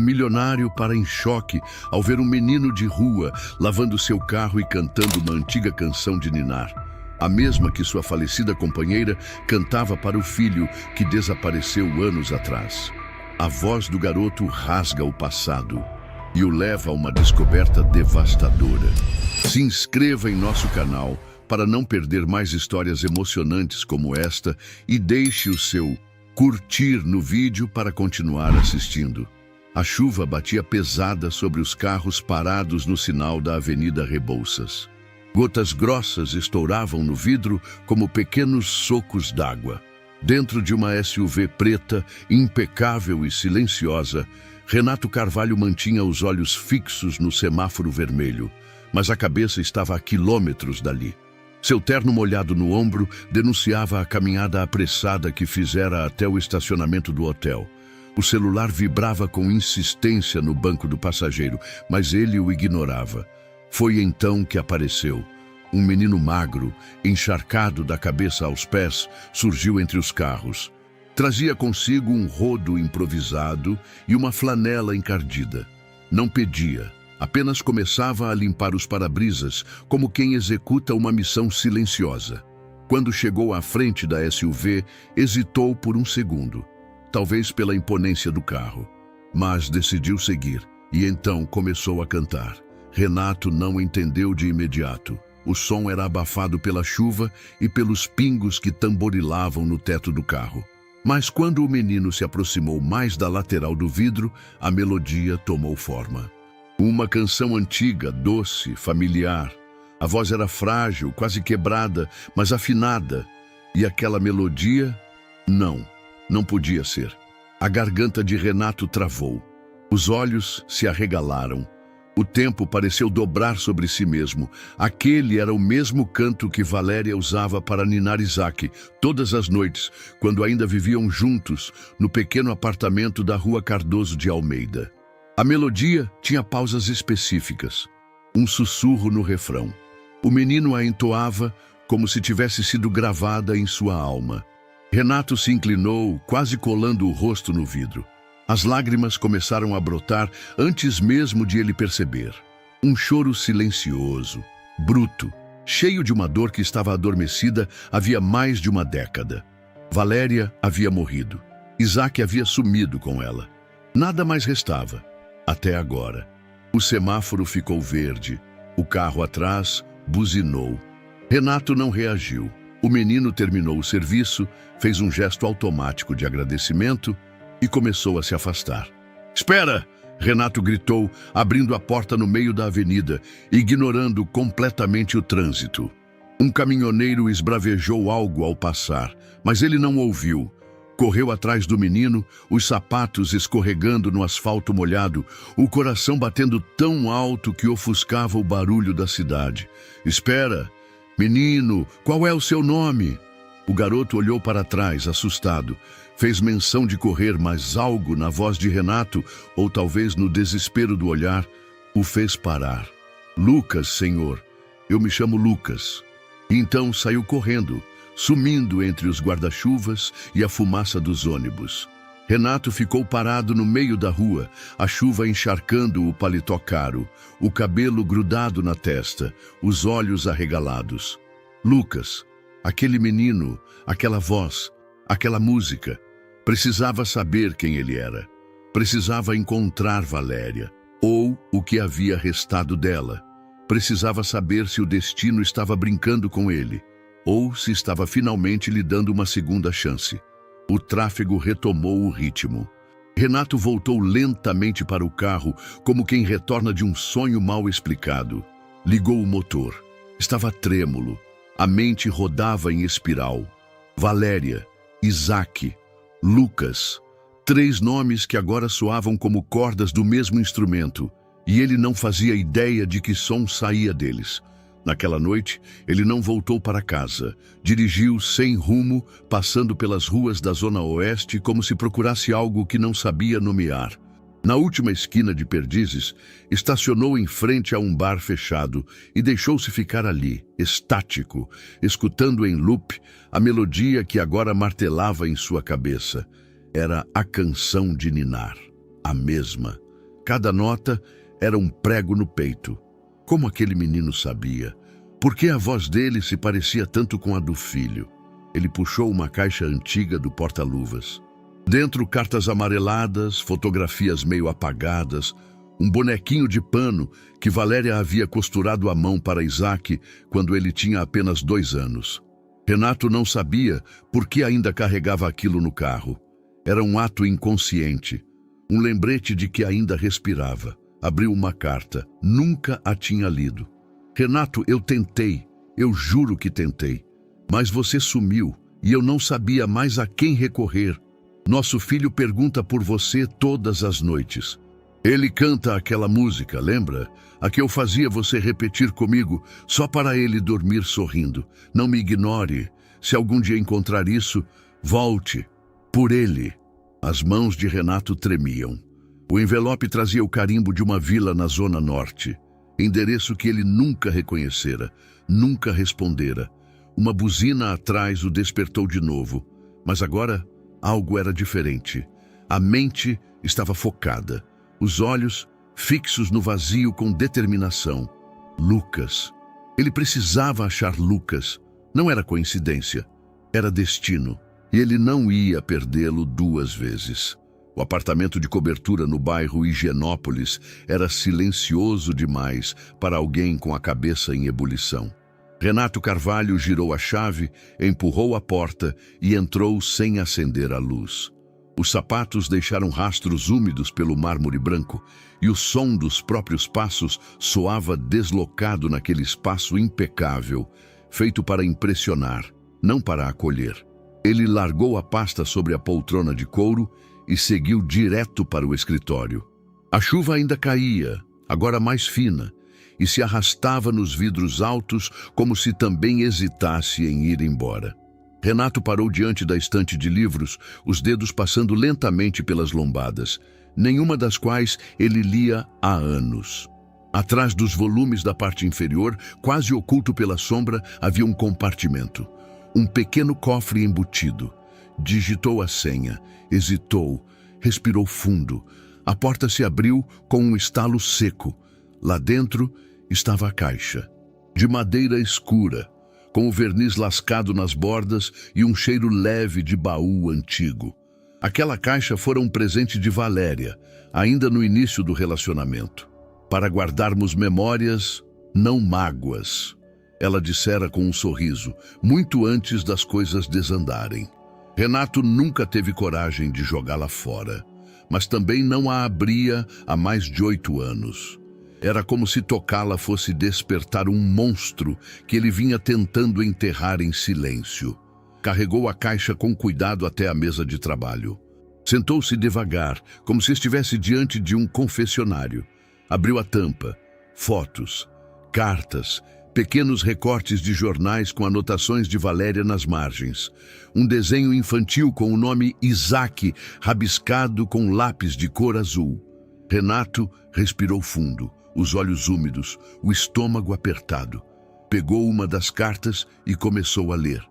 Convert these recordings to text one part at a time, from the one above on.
milionário para em choque ao ver um menino de rua lavando seu carro e cantando uma antiga canção de ninar, a mesma que sua falecida companheira cantava para o filho que desapareceu anos atrás. A voz do garoto rasga o passado e o leva a uma descoberta devastadora. Se inscreva em nosso canal para não perder mais histórias emocionantes como esta e deixe o seu curtir no vídeo para continuar assistindo. A chuva batia pesada sobre os carros parados no sinal da Avenida Rebouças. Gotas grossas estouravam no vidro como pequenos socos d'água. Dentro de uma SUV preta, impecável e silenciosa, Renato Carvalho mantinha os olhos fixos no semáforo vermelho, mas a cabeça estava a quilômetros dali. Seu terno molhado no ombro denunciava a caminhada apressada que fizera até o estacionamento do hotel. O celular vibrava com insistência no banco do passageiro, mas ele o ignorava. Foi então que apareceu. Um menino magro, encharcado da cabeça aos pés, surgiu entre os carros. Trazia consigo um rodo improvisado e uma flanela encardida. Não pedia. Apenas começava a limpar os para-brisas, como quem executa uma missão silenciosa. Quando chegou à frente da SUV, hesitou por um segundo, talvez pela imponência do carro, mas decidiu seguir, e então começou a cantar. Renato não entendeu de imediato. O som era abafado pela chuva e pelos pingos que tamborilavam no teto do carro. Mas quando o menino se aproximou mais da lateral do vidro, a melodia tomou forma. Uma canção antiga, doce, familiar. A voz era frágil, quase quebrada, mas afinada. E aquela melodia? Não podia ser. A garganta de Renato travou. Os olhos se arregalaram. O tempo pareceu dobrar sobre si mesmo. Aquele era o mesmo canto que Valéria usava para ninar Isaac todas as noites, quando ainda viviam juntos, no pequeno apartamento da Rua Cardoso de Almeida. A melodia tinha pausas específicas, um sussurro no refrão. O menino a entoava como se tivesse sido gravada em sua alma. Renato se inclinou, quase colando o rosto no vidro. As lágrimas começaram a brotar antes mesmo de ele perceber. Um choro silencioso, bruto, cheio de uma dor que estava adormecida havia mais de uma década. Valéria havia morrido. Isaac havia sumido com ela. Nada mais restava. Até agora. O semáforo ficou verde. O carro atrás buzinou. Renato não reagiu. O menino terminou o serviço, fez um gesto automático de agradecimento e começou a se afastar. "Espera!" Renato gritou, abrindo a porta no meio da avenida, ignorando completamente o trânsito. Um caminhoneiro esbravejou algo ao passar, mas ele não ouviu. Correu atrás do menino, os sapatos escorregando no asfalto molhado, o coração batendo tão alto que ofuscava o barulho da cidade. "Espera! Menino, qual é o seu nome?" O garoto olhou para trás, assustado. Fez menção de correr, mas algo na voz de Renato, ou talvez no desespero do olhar, o fez parar. "Lucas, senhor. Eu me chamo Lucas." E então saiu correndo, sumindo entre os guarda-chuvas e a fumaça dos ônibus. Renato ficou parado no meio da rua, a chuva encharcando o paletó caro, o cabelo grudado na testa, os olhos arregalados. Lucas, aquele menino, aquela voz, aquela música. Precisava saber quem ele era. Precisava encontrar Valéria, ou o que havia restado dela. Precisava saber se o destino estava brincando com ele, ou se estava finalmente lhe dando uma segunda chance. O tráfego retomou o ritmo. Renato voltou lentamente para o carro, como quem retorna de um sonho mal explicado. Ligou o motor. Estava trêmulo. A mente rodava em espiral. Valéria, Isaac, Lucas. 3 nomes que agora soavam como cordas do mesmo instrumento, e ele não fazia ideia de que som saía deles. Naquela noite, ele não voltou para casa. Dirigiu sem rumo, passando pelas ruas da Zona Oeste como se procurasse algo que não sabia nomear. Na última esquina de Perdizes, estacionou em frente a um bar fechado e deixou-se ficar ali, estático, escutando em loop a melodia que agora martelava em sua cabeça. Era a canção de ninar, a mesma. cada nota era um prego no peito. Como aquele menino sabia? Por que a voz dele se parecia tanto com a do filho? Ele puxou uma caixa antiga do porta-luvas. Dentro, cartas amareladas, fotografias meio apagadas, um bonequinho de pano que Valéria havia costurado à mão para Isaac quando ele tinha apenas 2 anos. Renato não sabia por que ainda carregava aquilo no carro. Era um ato inconsciente, um lembrete de que ainda respirava. Abriu uma carta. Nunca a tinha lido. Renato, eu tentei, eu juro que tentei. Mas você sumiu e eu não sabia mais a quem recorrer. Nosso filho pergunta por você todas as noites. Ele canta aquela música, lembra? A que eu fazia você repetir comigo, só para ele dormir sorrindo. Não me ignore. Se algum dia encontrar isso, volte. Por ele. As mãos de Renato tremiam. O envelope trazia o carimbo de uma vila na Zona Norte. Endereço que ele nunca reconhecera, nunca respondera. Uma buzina atrás o despertou de novo. Mas agora, algo era diferente. A mente estava focada. Os olhos fixos no vazio com determinação. Lucas. Ele precisava achar Lucas. Não era coincidência. Era destino. E ele não ia perdê-lo 2 vezes. O apartamento de cobertura no bairro Higienópolis era silencioso demais para alguém com a cabeça em ebulição. Renato Carvalho girou a chave, empurrou a porta e entrou sem acender a luz. Os sapatos deixaram rastros úmidos pelo mármore branco e o som dos próprios passos soava deslocado naquele espaço impecável, feito para impressionar, não para acolher. Ele largou a pasta sobre a poltrona de couro e seguiu direto para o escritório. A chuva ainda caía, agora mais fina, e se arrastava nos vidros altos como se também hesitasse em ir embora. Renato parou diante da estante de livros, os dedos passando lentamente pelas lombadas, nenhuma das quais ele lia há anos. Atrás dos volumes da parte inferior, quase oculto pela sombra, havia um compartimento. Um pequeno cofre embutido. Digitou a senha, hesitou, respirou fundo. A porta se abriu com um estalo seco. Lá dentro estava a caixa, de madeira escura, com o verniz lascado nas bordas e um cheiro leve de baú antigo. Aquela caixa fora um presente de Valéria, ainda no início do relacionamento. Para guardarmos memórias, não mágoas. Ela dissera com um sorriso, muito antes das coisas desandarem. Renato nunca teve coragem de jogá-la fora, mas também não a abria há mais de 8 anos. Era como se tocá-la fosse despertar um monstro que ele vinha tentando enterrar em silêncio. Carregou a caixa com cuidado até a mesa de trabalho. Sentou-se devagar, como se estivesse diante de um confessionário. Abriu a tampa. Fotos, cartas, pequenos recortes de jornais com anotações de Valéria nas margens. Um desenho infantil com o nome Isaac, rabiscado com lápis de cor azul. Renato respirou fundo, os olhos úmidos, o estômago apertado. Pegou uma das cartas e começou a ler.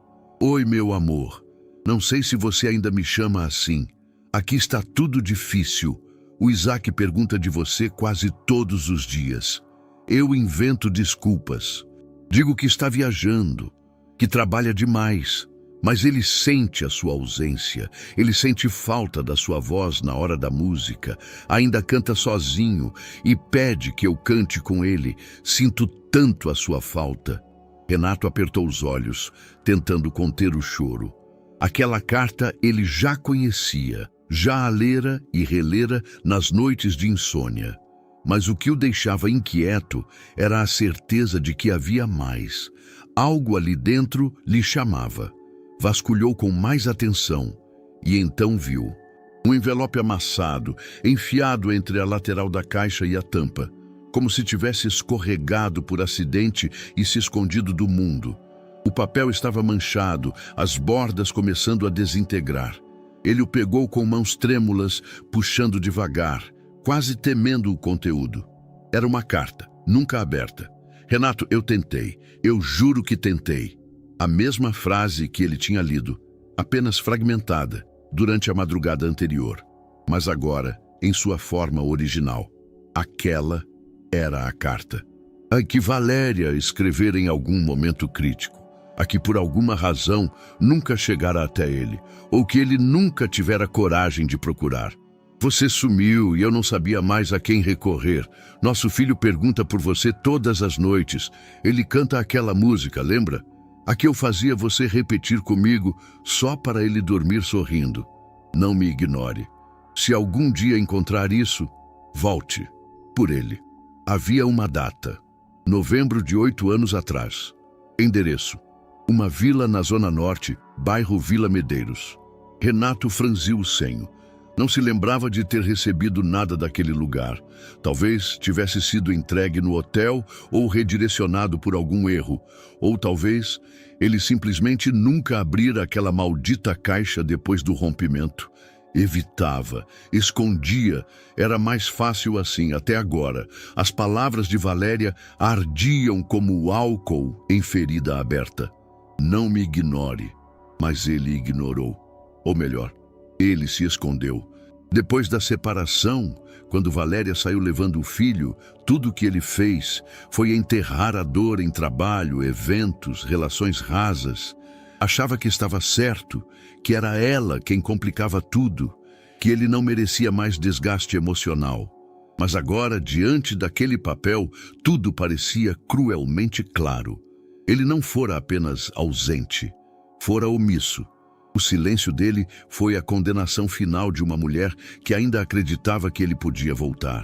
Oi, meu amor. Não sei se você ainda me chama assim. Aqui está tudo difícil. O Isaac pergunta de você quase todos os dias. Eu invento desculpas. Digo que está viajando, que trabalha demais, mas ele sente a sua ausência, ele sente falta da sua voz na hora da música, ainda canta sozinho e pede que eu cante com ele. Sinto tanto a sua falta. Renato apertou os olhos, tentando conter o choro. Aquela carta ele já conhecia, já a lera e relera nas noites de insônia. Mas o que o deixava inquieto era a certeza de que havia mais. Algo ali dentro lhe chamava. Vasculhou com mais atenção e então viu um envelope amassado, enfiado entre a lateral da caixa e a tampa, como se tivesse escorregado por acidente e se escondido do mundo. O papel estava manchado, as bordas começando a desintegrar. Ele o pegou com mãos trêmulas, puxando devagar, quase temendo o conteúdo. Era uma carta, nunca aberta. Renato, eu tentei, eu juro que tentei. A mesma frase que ele tinha lido, apenas fragmentada, durante a madrugada anterior, mas agora em sua forma original. Aquela era a carta. A que Valéria escrevera em algum momento crítico. A que por alguma razão nunca chegara até ele, ou que ele nunca tivera coragem de procurar. Você sumiu e eu não sabia mais a quem recorrer. Nosso filho pergunta por você todas as noites. Ele canta aquela música, lembra? A que eu fazia você repetir comigo só para ele dormir sorrindo. Não me ignore. Se algum dia encontrar isso, volte por ele. Havia uma data. Novembro de 8 anos atrás. Endereço: uma vila na Zona Norte, bairro Vila Medeiros. Renato franziu o senho. Não se lembrava de ter recebido nada daquele lugar. Talvez tivesse sido entregue no hotel ou redirecionado por algum erro. Ou talvez ele simplesmente nunca abrira aquela maldita caixa depois do rompimento. Evitava, escondia, era mais fácil assim até agora. As palavras de Valéria ardiam como álcool em ferida aberta. Não me ignore, mas ele ignorou. Ou melhor, ele se escondeu. Depois da separação, quando Valéria saiu levando o filho, tudo o que ele fez foi enterrar a dor em trabalho, eventos, relações rasas. Achava que estava certo, que era ela quem complicava tudo, que ele não merecia mais desgaste emocional. Mas agora, diante daquele papel, tudo parecia cruelmente claro. Ele não fora apenas ausente, fora omisso. O silêncio dele foi a condenação final de uma mulher que ainda acreditava que ele podia voltar.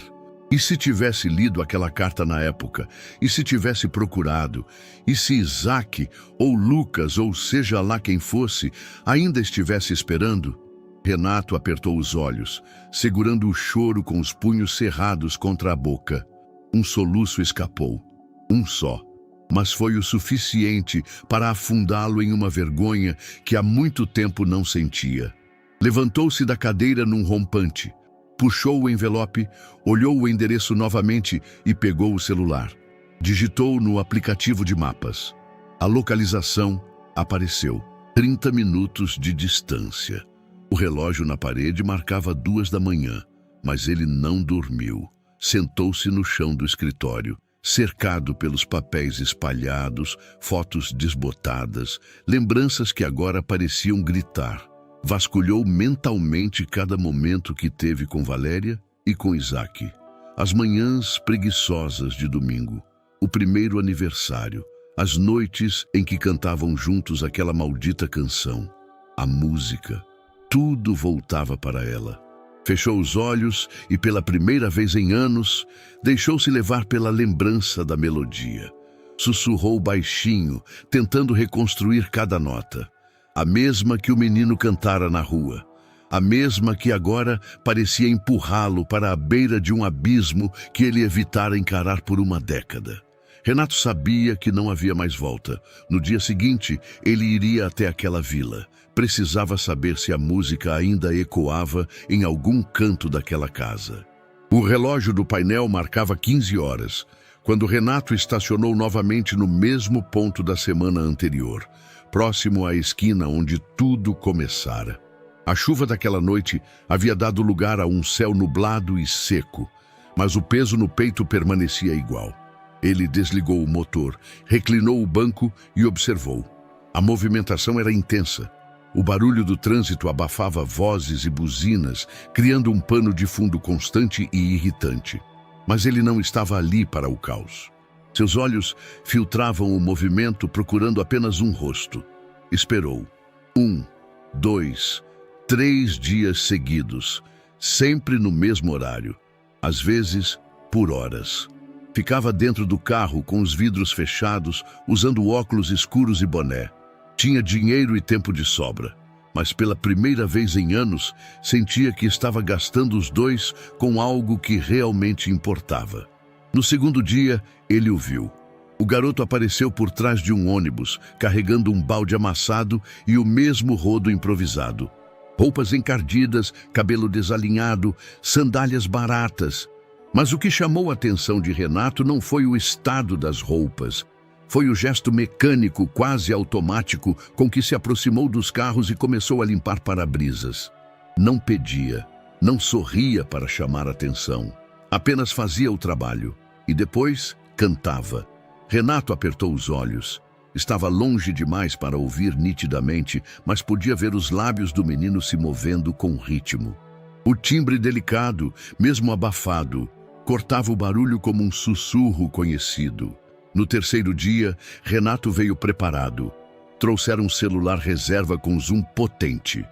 E se tivesse lido aquela carta na época? E se tivesse procurado? E se Isaac, ou Lucas, ou seja lá quem fosse, ainda estivesse esperando? Renato apertou os olhos, segurando o choro com os punhos cerrados contra a boca. Um soluço escapou. Um só. Mas foi o suficiente para afundá-lo em uma vergonha que há muito tempo não sentia. Levantou-se da cadeira num rompante. Puxou o envelope, olhou o endereço novamente e pegou o celular. Digitou no aplicativo de mapas. A localização apareceu. 30 minutos de distância. O relógio na parede marcava 2 da manhã, mas ele não dormiu. Sentou-se no chão do escritório, cercado pelos papéis espalhados, fotos desbotadas, lembranças que agora pareciam gritar. Vasculhou mentalmente cada momento que teve com Valéria e com Isaac. As manhãs preguiçosas de domingo, o primeiro aniversário, as noites em que cantavam juntos aquela maldita canção, a música. Tudo voltava para ela. Fechou os olhos e, pela primeira vez em anos, deixou-se levar pela lembrança da melodia. Sussurrou baixinho, tentando reconstruir cada nota. A mesma que o menino cantara na rua. A mesma que agora parecia empurrá-lo para a beira de um abismo que ele evitara encarar por uma década. Renato sabia que não havia mais volta. No dia seguinte, ele iria até aquela vila. Precisava saber se a música ainda ecoava em algum canto daquela casa. O relógio do painel marcava 15 horas, quando Renato estacionou novamente no mesmo ponto da semana anterior, próximo à esquina onde tudo começara. A chuva daquela noite havia dado lugar a um céu nublado e seco, mas o peso no peito permanecia igual. Ele desligou o motor, reclinou o banco e observou. A movimentação era intensa. O barulho do trânsito abafava vozes e buzinas, criando um pano de fundo constante e irritante. Mas ele não estava ali para o caos. Seus olhos filtravam o movimento, procurando apenas um rosto. Esperou. 1, 2, 3 dias seguidos, sempre no mesmo horário, às vezes por horas. Ficava dentro do carro com os vidros fechados, usando óculos escuros e boné. Tinha dinheiro e tempo de sobra, mas pela primeira vez em anos sentia que estava gastando os dois com algo que realmente importava. No segundo dia, ele o viu. O garoto apareceu por trás de um ônibus, carregando um balde amassado e o mesmo rodo improvisado. Roupas encardidas, cabelo desalinhado, sandálias baratas. Mas o que chamou a atenção de Renato não foi o estado das roupas. Foi o gesto mecânico, quase automático, com que se aproximou dos carros e começou a limpar para-brisas. Não pedia, não sorria para chamar atenção. Apenas fazia o trabalho e depois cantava. Renato apertou os olhos. Estava longe demais para ouvir nitidamente, mas podia ver os lábios do menino se movendo com ritmo. O timbre delicado, mesmo abafado, cortava o barulho como um sussurro conhecido. No terceiro dia, Renato veio preparado. Trouxeram um celular reserva com zoom potente.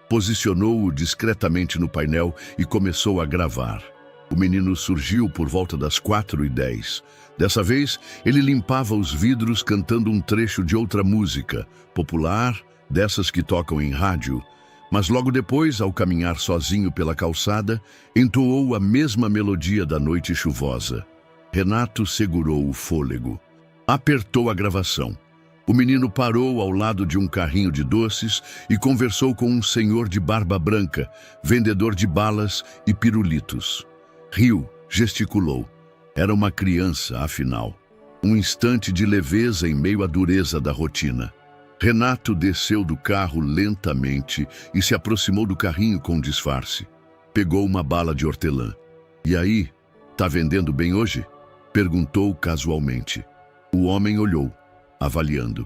Posicionou-o discretamente no painel e começou a gravar. O menino surgiu por volta das 4h10. Dessa vez, ele limpava os vidros cantando um trecho de outra música, popular, dessas que tocam em rádio. Mas logo depois, ao caminhar sozinho pela calçada, entoou a mesma melodia da noite chuvosa. Renato segurou o fôlego. Apertou a gravação. O menino parou ao lado de um carrinho de doces e conversou com um senhor de barba branca, vendedor de balas e pirulitos. Riu, gesticulou. Era uma criança, afinal. Um instante de leveza em meio à dureza da rotina. Renato desceu do carro lentamente e se aproximou do carrinho com disfarce. Pegou uma bala de hortelã. "E aí, tá vendendo bem hoje?" Perguntou casualmente. O homem olhou, avaliando.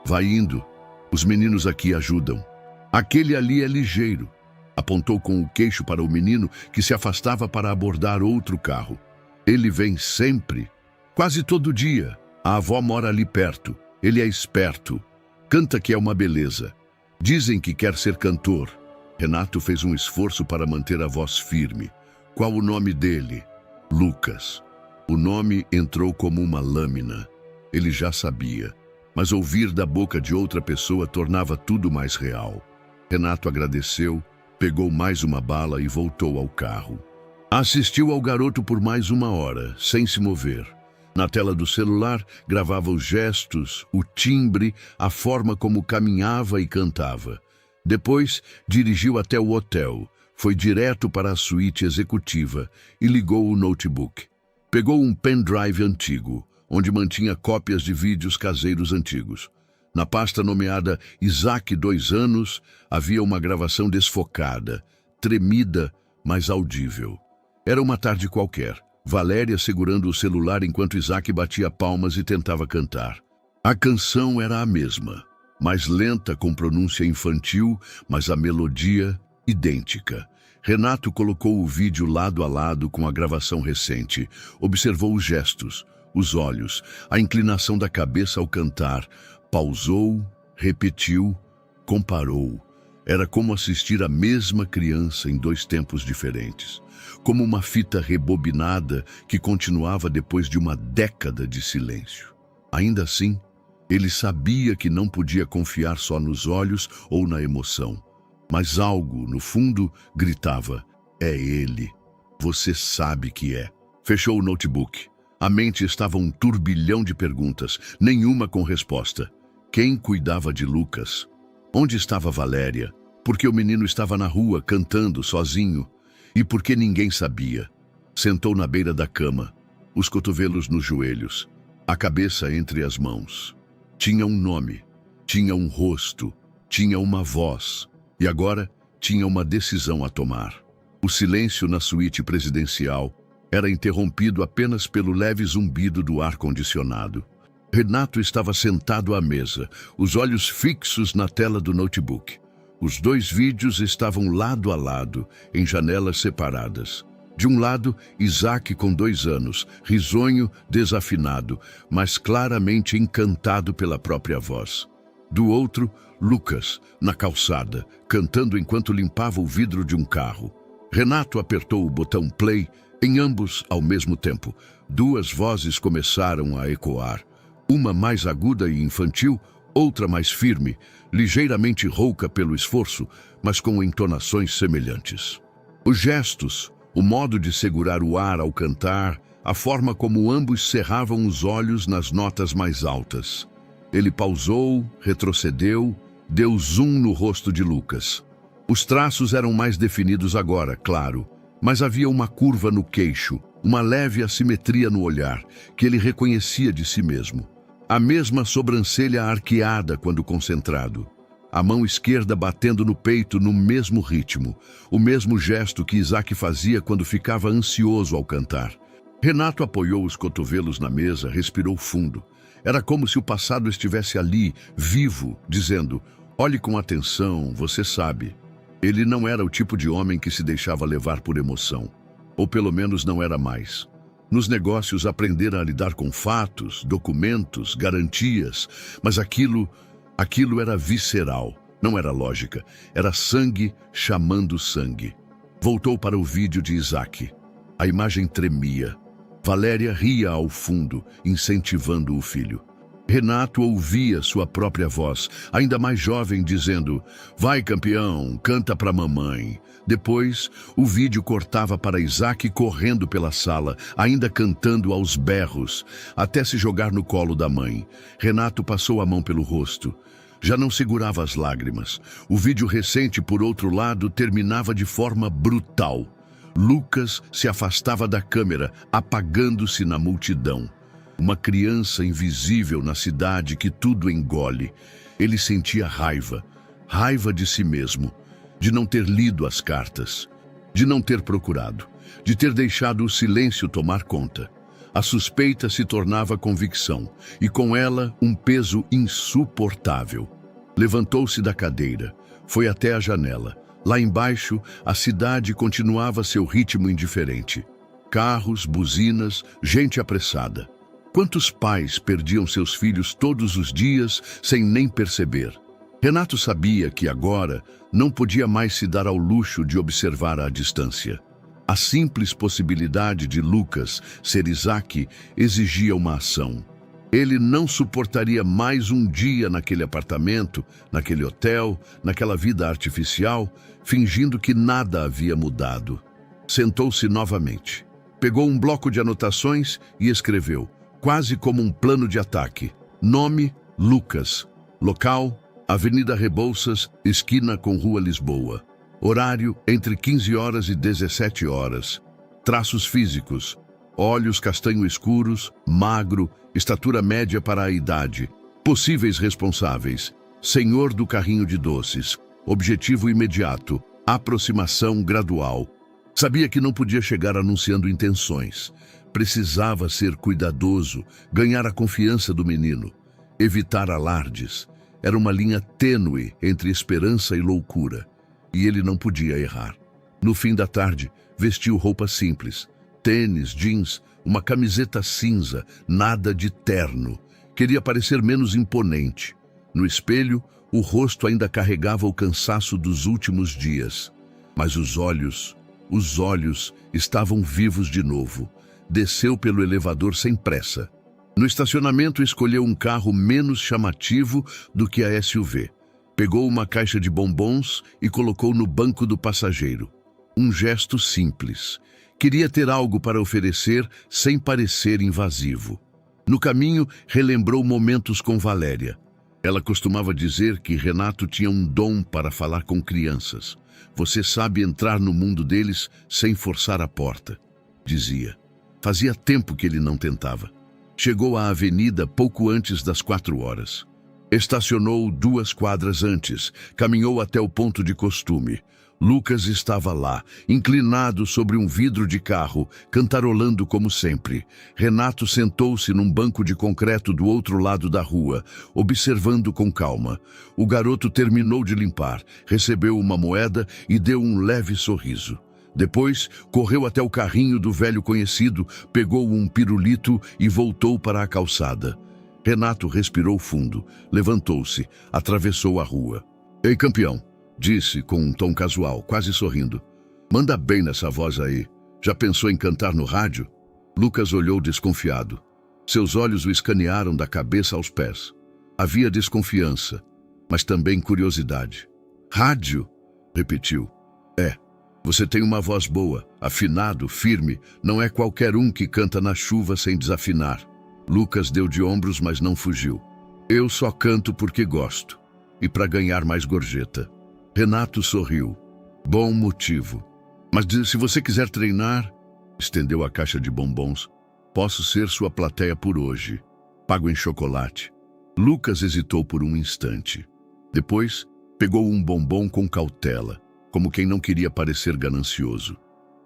"Vai indo. Os meninos aqui ajudam. Aquele ali é ligeiro." Apontou com o queixo para o menino que se afastava para abordar outro carro. "Ele vem sempre. Quase todo dia. A avó mora ali perto. Ele é esperto. Canta que é uma beleza. Dizem que quer ser cantor." Renato fez um esforço para manter a voz firme. "Qual o nome dele?" "Lucas." O nome entrou como uma lâmina. Ele já sabia, mas ouvir da boca de outra pessoa tornava tudo mais real. Renato agradeceu, pegou mais uma bala e voltou ao carro. Assistiu ao garoto por mais 1 hora, sem se mover. Na tela do celular, gravava os gestos, o timbre, a forma como caminhava e cantava. Depois, dirigiu até o hotel, foi direto para a suíte executiva e ligou o notebook. Pegou um pendrive antigo, onde mantinha cópias de vídeos caseiros antigos. Na pasta nomeada Isaac 2 anos, havia uma gravação desfocada, tremida, mas audível. Era uma tarde qualquer. Valéria segurando o celular enquanto Isaac batia palmas e tentava cantar. A canção era a mesma, mais lenta com pronúncia infantil, mas a melodia idêntica. Renato colocou o vídeo lado a lado com a gravação recente. Observou os gestos, os olhos, a inclinação da cabeça ao cantar. Pausou, repetiu, comparou. Era como assistir a mesma criança em 2 tempos diferentes. Como uma fita rebobinada que continuava depois de uma década de silêncio. Ainda assim, ele sabia que não podia confiar só nos olhos ou na emoção. Mas algo, no fundo, gritava: "É ele. Você sabe que é." Fechou o notebook. A mente estava um turbilhão de perguntas, nenhuma com resposta. Quem cuidava de Lucas? Onde estava Valéria? Por que o menino estava na rua, cantando, sozinho? E por que ninguém sabia? Sentou na beira da cama, os cotovelos nos joelhos, a cabeça entre as mãos. Tinha um nome, tinha um rosto, tinha uma voz. E agora tinha uma decisão a tomar. O silêncio na suíte presidencial era interrompido apenas pelo leve zumbido do ar-condicionado. Renato estava sentado à mesa, os olhos fixos na tela do notebook. Os 2 vídeos estavam lado a lado, em janelas separadas. De um lado, Isaac com 2 anos, risonho, desafinado, mas claramente encantado pela própria voz. Do outro, Lucas, na calçada, cantando enquanto limpava o vidro de um carro. Renato apertou o botão play, em ambos ao mesmo tempo. 2 vozes começaram a ecoar. Uma mais aguda e infantil, outra mais firme, ligeiramente rouca pelo esforço, mas com entonações semelhantes. Os gestos, o modo de segurar o ar ao cantar, a forma como ambos cerravam os olhos nas notas mais altas. Ele pausou, retrocedeu, deu zoom no rosto de Lucas. Os traços eram mais definidos agora, claro, mas havia uma curva no queixo, uma leve assimetria no olhar, que ele reconhecia de si mesmo. A mesma sobrancelha arqueada quando concentrado. a mão esquerda batendo no peito no mesmo ritmo, o mesmo gesto que Isaac fazia quando ficava ansioso ao cantar. Renato apoiou os cotovelos na mesa, respirou fundo. Era como se o passado estivesse ali, vivo, dizendo: olhe com atenção, você sabe. Ele não era o tipo de homem que se deixava levar por emoção. Ou pelo menos não era mais. Nos negócios aprendera a lidar com fatos, documentos, garantias, mas aquilo era visceral, não era lógica, era sangue chamando sangue. Voltou para o vídeo de Isaac. A imagem tremia. Valéria ria ao fundo, incentivando o filho. Renato ouvia sua própria voz, ainda mais jovem, dizendo: vai, campeão, canta pra mamãe. Depois, o vídeo cortava para Isaac correndo pela sala, ainda cantando aos berros, até se jogar no colo da mãe. Renato passou a mão pelo rosto. Já não segurava as lágrimas. O vídeo recente, por outro lado, terminava de forma brutal. Lucas se afastava da câmera, apagando-se na multidão. Uma criança invisível na cidade que tudo engole. Ele sentia raiva. Raiva de si mesmo. De não ter lido as cartas. De não ter procurado. De ter deixado o silêncio tomar conta. A suspeita se tornava convicção. E com ela, um peso insuportável. Levantou-se da cadeira. Foi até a janela. Lá embaixo, a cidade continuava seu ritmo indiferente. Carros, buzinas, gente apressada. Quantos pais perdiam seus filhos todos os dias sem nem perceber? Renato sabia que agora não podia mais se dar ao luxo de observar à distância. A simples possibilidade de Lucas ser Isaac exigia uma ação. Ele não suportaria mais um dia naquele apartamento, naquele hotel, naquela vida artificial, fingindo que nada havia mudado. Sentou-se novamente. Pegou um bloco de anotações e escreveu, quase como um plano de ataque. Nome: Lucas. Local: Avenida Rebouças, esquina com Rua Lisboa. Horário: entre 15 horas e 17 horas. Traços físicos: olhos castanho escuros, magro, estatura média para a idade. Possíveis responsáveis: senhor do carrinho de doces. Objetivo imediato: aproximação gradual. Sabia que não podia chegar anunciando intenções. Precisava ser cuidadoso, ganhar a confiança do menino. Evitar alardes. Era uma linha tênue entre esperança e loucura. E ele não podia errar. No fim da tarde, vestiu roupa simples. Tênis, jeans, uma camiseta cinza, nada de terno. Queria parecer menos imponente. No espelho, o rosto ainda carregava o cansaço dos últimos dias. Mas os olhos estavam vivos de novo. Desceu pelo elevador sem pressa. No estacionamento, escolheu um carro menos chamativo do que a SUV. Pegou uma caixa de bombons e colocou no banco do passageiro. Um gesto simples. Queria ter algo para oferecer sem parecer invasivo. No caminho, relembrou momentos com Valéria. Ela costumava dizer que Renato tinha um dom para falar com crianças. Você sabe entrar no mundo deles sem forçar a porta, dizia. Fazia tempo que ele não tentava. Chegou à avenida pouco antes das 4 horas. Estacionou 2 quadras antes, caminhou até o ponto de costume. Lucas estava lá, inclinado sobre um vidro de carro, cantarolando como sempre. Renato sentou-se num banco de concreto do outro lado da rua, observando com calma. O garoto terminou de limpar, recebeu uma moeda e deu um leve sorriso. Depois, correu até o carrinho do velho conhecido, pegou um pirulito e voltou para a calçada. Renato respirou fundo, levantou-se, atravessou a rua. Ei, campeão! Disse com um tom casual, quase sorrindo. Manda bem nessa voz aí. Já pensou em cantar no rádio? Lucas olhou desconfiado. Seus olhos o escanearam da cabeça aos pés. Havia desconfiança, mas também curiosidade. Rádio? Repetiu. É. Você tem uma voz boa, afinado, firme. Não é qualquer um que canta na chuva sem desafinar. Lucas deu de ombros, mas não fugiu. Eu só canto porque gosto. E para ganhar mais gorjeta. Renato sorriu. Bom motivo. Mas se você quiser treinar, estendeu a caixa de bombons, posso ser sua plateia por hoje. Pago em chocolate. Lucas hesitou por um instante. Depois, Pegou um bombom com cautela, como quem não queria parecer ganancioso.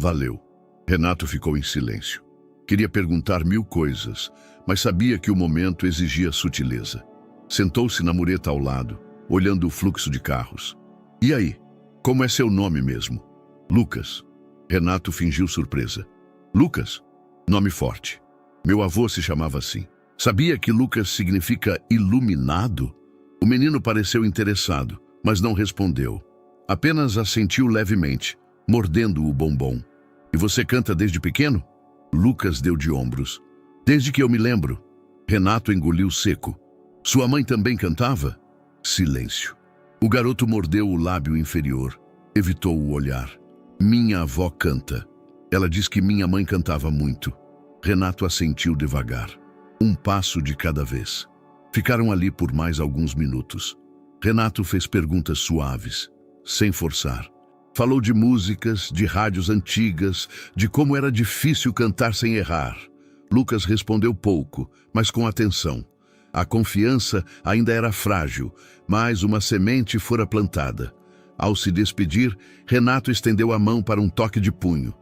Valeu. Renato ficou em silêncio. Queria perguntar 1000 coisas, mas sabia que o momento exigia sutileza. Sentou-se na mureta ao lado, olhando o fluxo de carros. E aí? Como é seu nome mesmo? Lucas. Renato fingiu surpresa. Lucas? Nome forte. Meu avô se chamava assim. Sabia que Lucas significa iluminado? O menino pareceu interessado, mas não respondeu. Apenas assentiu levemente, mordendo o bombom. E você canta desde pequeno? Lucas deu de ombros. Desde que eu me lembro. Renato engoliu seco. Sua mãe também cantava? Silêncio. O garoto mordeu o lábio inferior. Evitou o olhar. Minha avó canta. Ela diz que minha mãe cantava muito. Renato assentiu devagar. Um passo de cada vez. Ficaram ali por mais alguns minutos. Renato fez perguntas suaves, sem forçar. Falou de músicas, de rádios antigas, de como era difícil cantar sem errar. Lucas respondeu pouco, mas com atenção. A confiança ainda era frágil, mas uma semente fora plantada. Ao se despedir, Renato estendeu a mão para um toque de punho.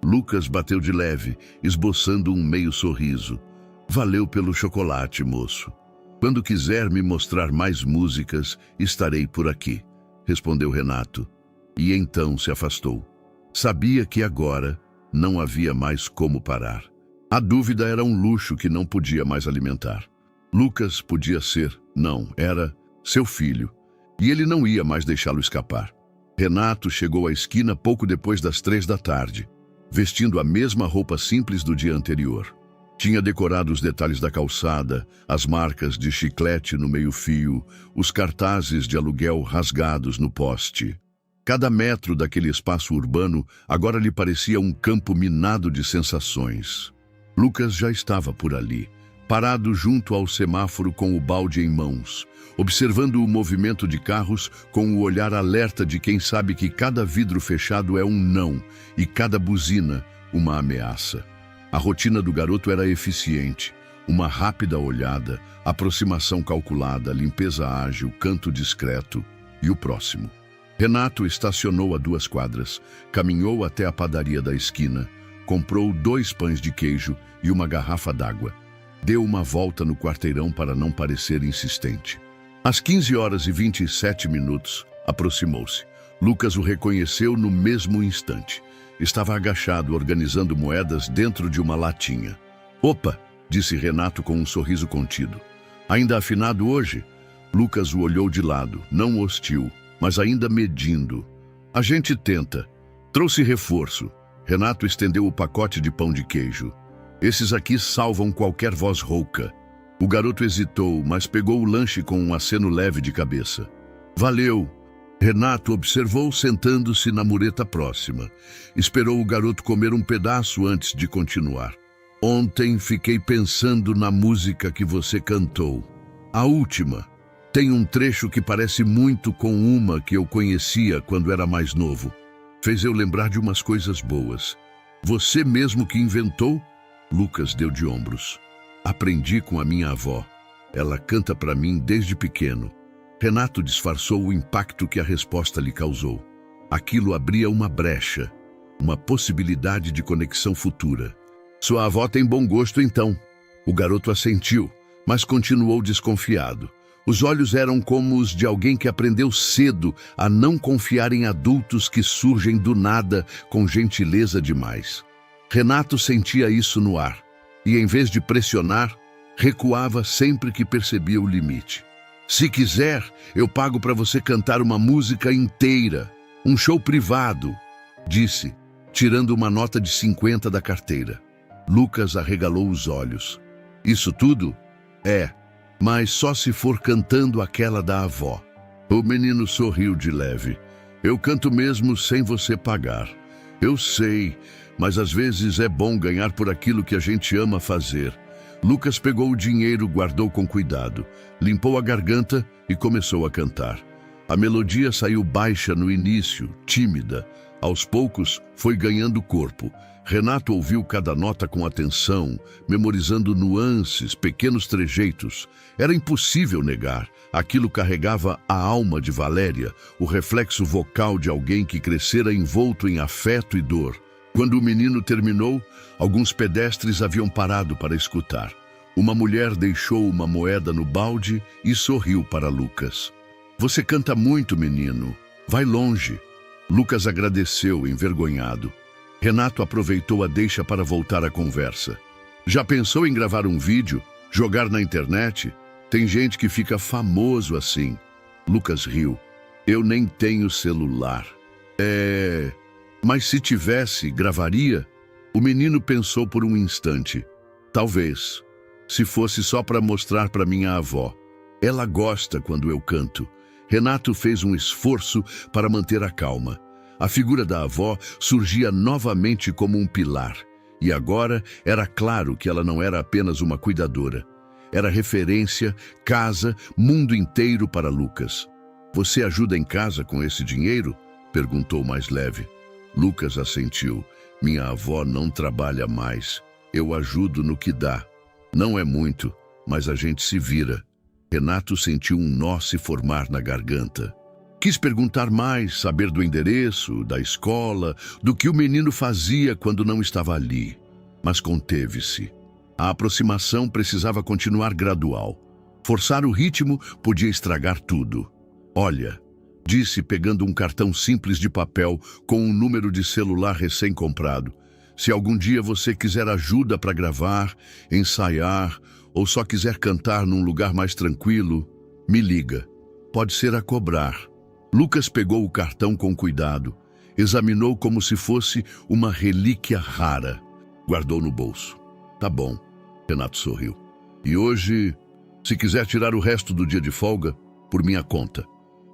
Lucas bateu de leve, esboçando um meio sorriso. Valeu pelo chocolate, moço. Quando quiser me mostrar mais músicas, estarei por aqui, respondeu Renato. E então se afastou. Sabia que agora não havia mais como parar. A dúvida era um luxo que não podia mais alimentar. Lucas podia ser, não, era seu filho. E ele não ia mais deixá-lo escapar. Renato chegou à esquina pouco depois das 3 da tarde, vestindo a mesma roupa simples do dia anterior. Tinha decorado os detalhes da calçada, as marcas de chiclete no meio-fio, os cartazes de aluguel rasgados no poste. Cada metro daquele espaço urbano agora lhe parecia um campo minado de sensações. Lucas já estava por ali, parado junto ao semáforo com o balde em mãos, observando o movimento de carros com o olhar alerta de quem sabe que cada vidro fechado é um não e cada buzina uma ameaça. A rotina do garoto era eficiente. Uma rápida olhada, aproximação calculada, limpeza ágil, canto discreto e o próximo. Renato estacionou a 2 quadras, caminhou até a padaria da esquina, comprou 2 pães de queijo e uma garrafa d'água. Deu uma volta no quarteirão para não parecer insistente. Às 15h27, aproximou-se. Lucas o reconheceu no mesmo instante. Estava agachado, organizando moedas dentro de uma latinha. Opa, disse Renato com um sorriso contido. Ainda afinado hoje? Lucas o olhou de lado, não hostil, mas ainda medindo. A gente tenta. Trouxe reforço. Renato estendeu o pacote de pão de queijo. Esses aqui salvam qualquer voz rouca. O garoto hesitou, mas pegou o lanche com um aceno leve de cabeça. Valeu. Renato observou sentando-se na mureta próxima. Esperou o garoto comer um pedaço antes de continuar. Ontem fiquei pensando na música que você cantou. A última. Tem um trecho que parece muito com uma que eu conhecia quando era mais novo. Fez eu lembrar de umas coisas boas. Você mesmo que inventou? Lucas deu de ombros. Aprendi com a minha avó. Ela canta para mim desde pequeno. Renato disfarçou o impacto que a resposta lhe causou. Aquilo abria uma brecha, uma possibilidade de conexão futura. Sua avó tem bom gosto então. O garoto assentiu, mas continuou desconfiado. Os olhos eram como os de alguém que aprendeu cedo a não confiar em adultos que surgem do nada com gentileza demais. Renato sentia isso no ar, e em vez de pressionar, recuava sempre que percebia o limite. Se quiser, eu pago para você cantar uma música inteira, um show privado, disse, tirando uma nota de 50 da carteira. Lucas arregalou os olhos. Isso tudo? É, mas só se for cantando aquela da avó. O menino sorriu de leve. Eu canto mesmo sem você pagar. Eu sei, mas às vezes é bom ganhar por aquilo que a gente ama fazer. Lucas pegou o dinheiro, guardou com cuidado, limpou a garganta e começou a cantar. A melodia saiu baixa no início, tímida. Aos poucos, foi ganhando corpo. Renato ouviu cada nota com atenção, memorizando nuances, pequenos trejeitos. Era impossível negar. Aquilo carregava a alma de Valéria, o reflexo vocal de alguém que crescera envolto em afeto e dor. Quando o menino terminou, alguns pedestres haviam parado para escutar. Uma mulher deixou uma moeda no balde e sorriu para Lucas. "Você canta muito, menino. Vai longe." Lucas agradeceu, envergonhado. Renato aproveitou a deixa para voltar à conversa. "Já pensou em gravar um vídeo? Jogar na internet? Tem gente que fica famoso assim." Lucas riu. "Eu nem tenho celular." Mas se tivesse, gravaria?" O menino pensou por um instante. "Talvez. Se fosse só para mostrar para minha avó. Ela gosta quando eu canto." Renato fez um esforço para manter a calma. A figura da avó surgia novamente como um pilar. E agora era claro que ela não era apenas uma cuidadora. Era referência, casa, mundo inteiro para Lucas. "Você ajuda em casa com esse dinheiro?" perguntou mais leve. Lucas assentiu. "Minha avó não trabalha mais. Eu ajudo no que dá. Não é muito, mas a gente se vira." Renato sentiu um nó se formar na garganta. Quis perguntar mais, saber do endereço, da escola, do que o menino fazia quando não estava ali. Mas conteve-se. A aproximação precisava continuar gradual. Forçar o ritmo podia estragar tudo. "Olha", disse pegando um cartão simples de papel com um número de celular recém-comprado. "Se algum dia você quiser ajuda para gravar, ensaiar ou só quiser cantar num lugar mais tranquilo, me liga. Pode ser a cobrar." Lucas pegou o cartão com cuidado, examinou como se fosse uma relíquia rara. Guardou no bolso. "Tá bom." Renato sorriu. "E hoje, se quiser tirar o resto do dia de folga, por minha conta",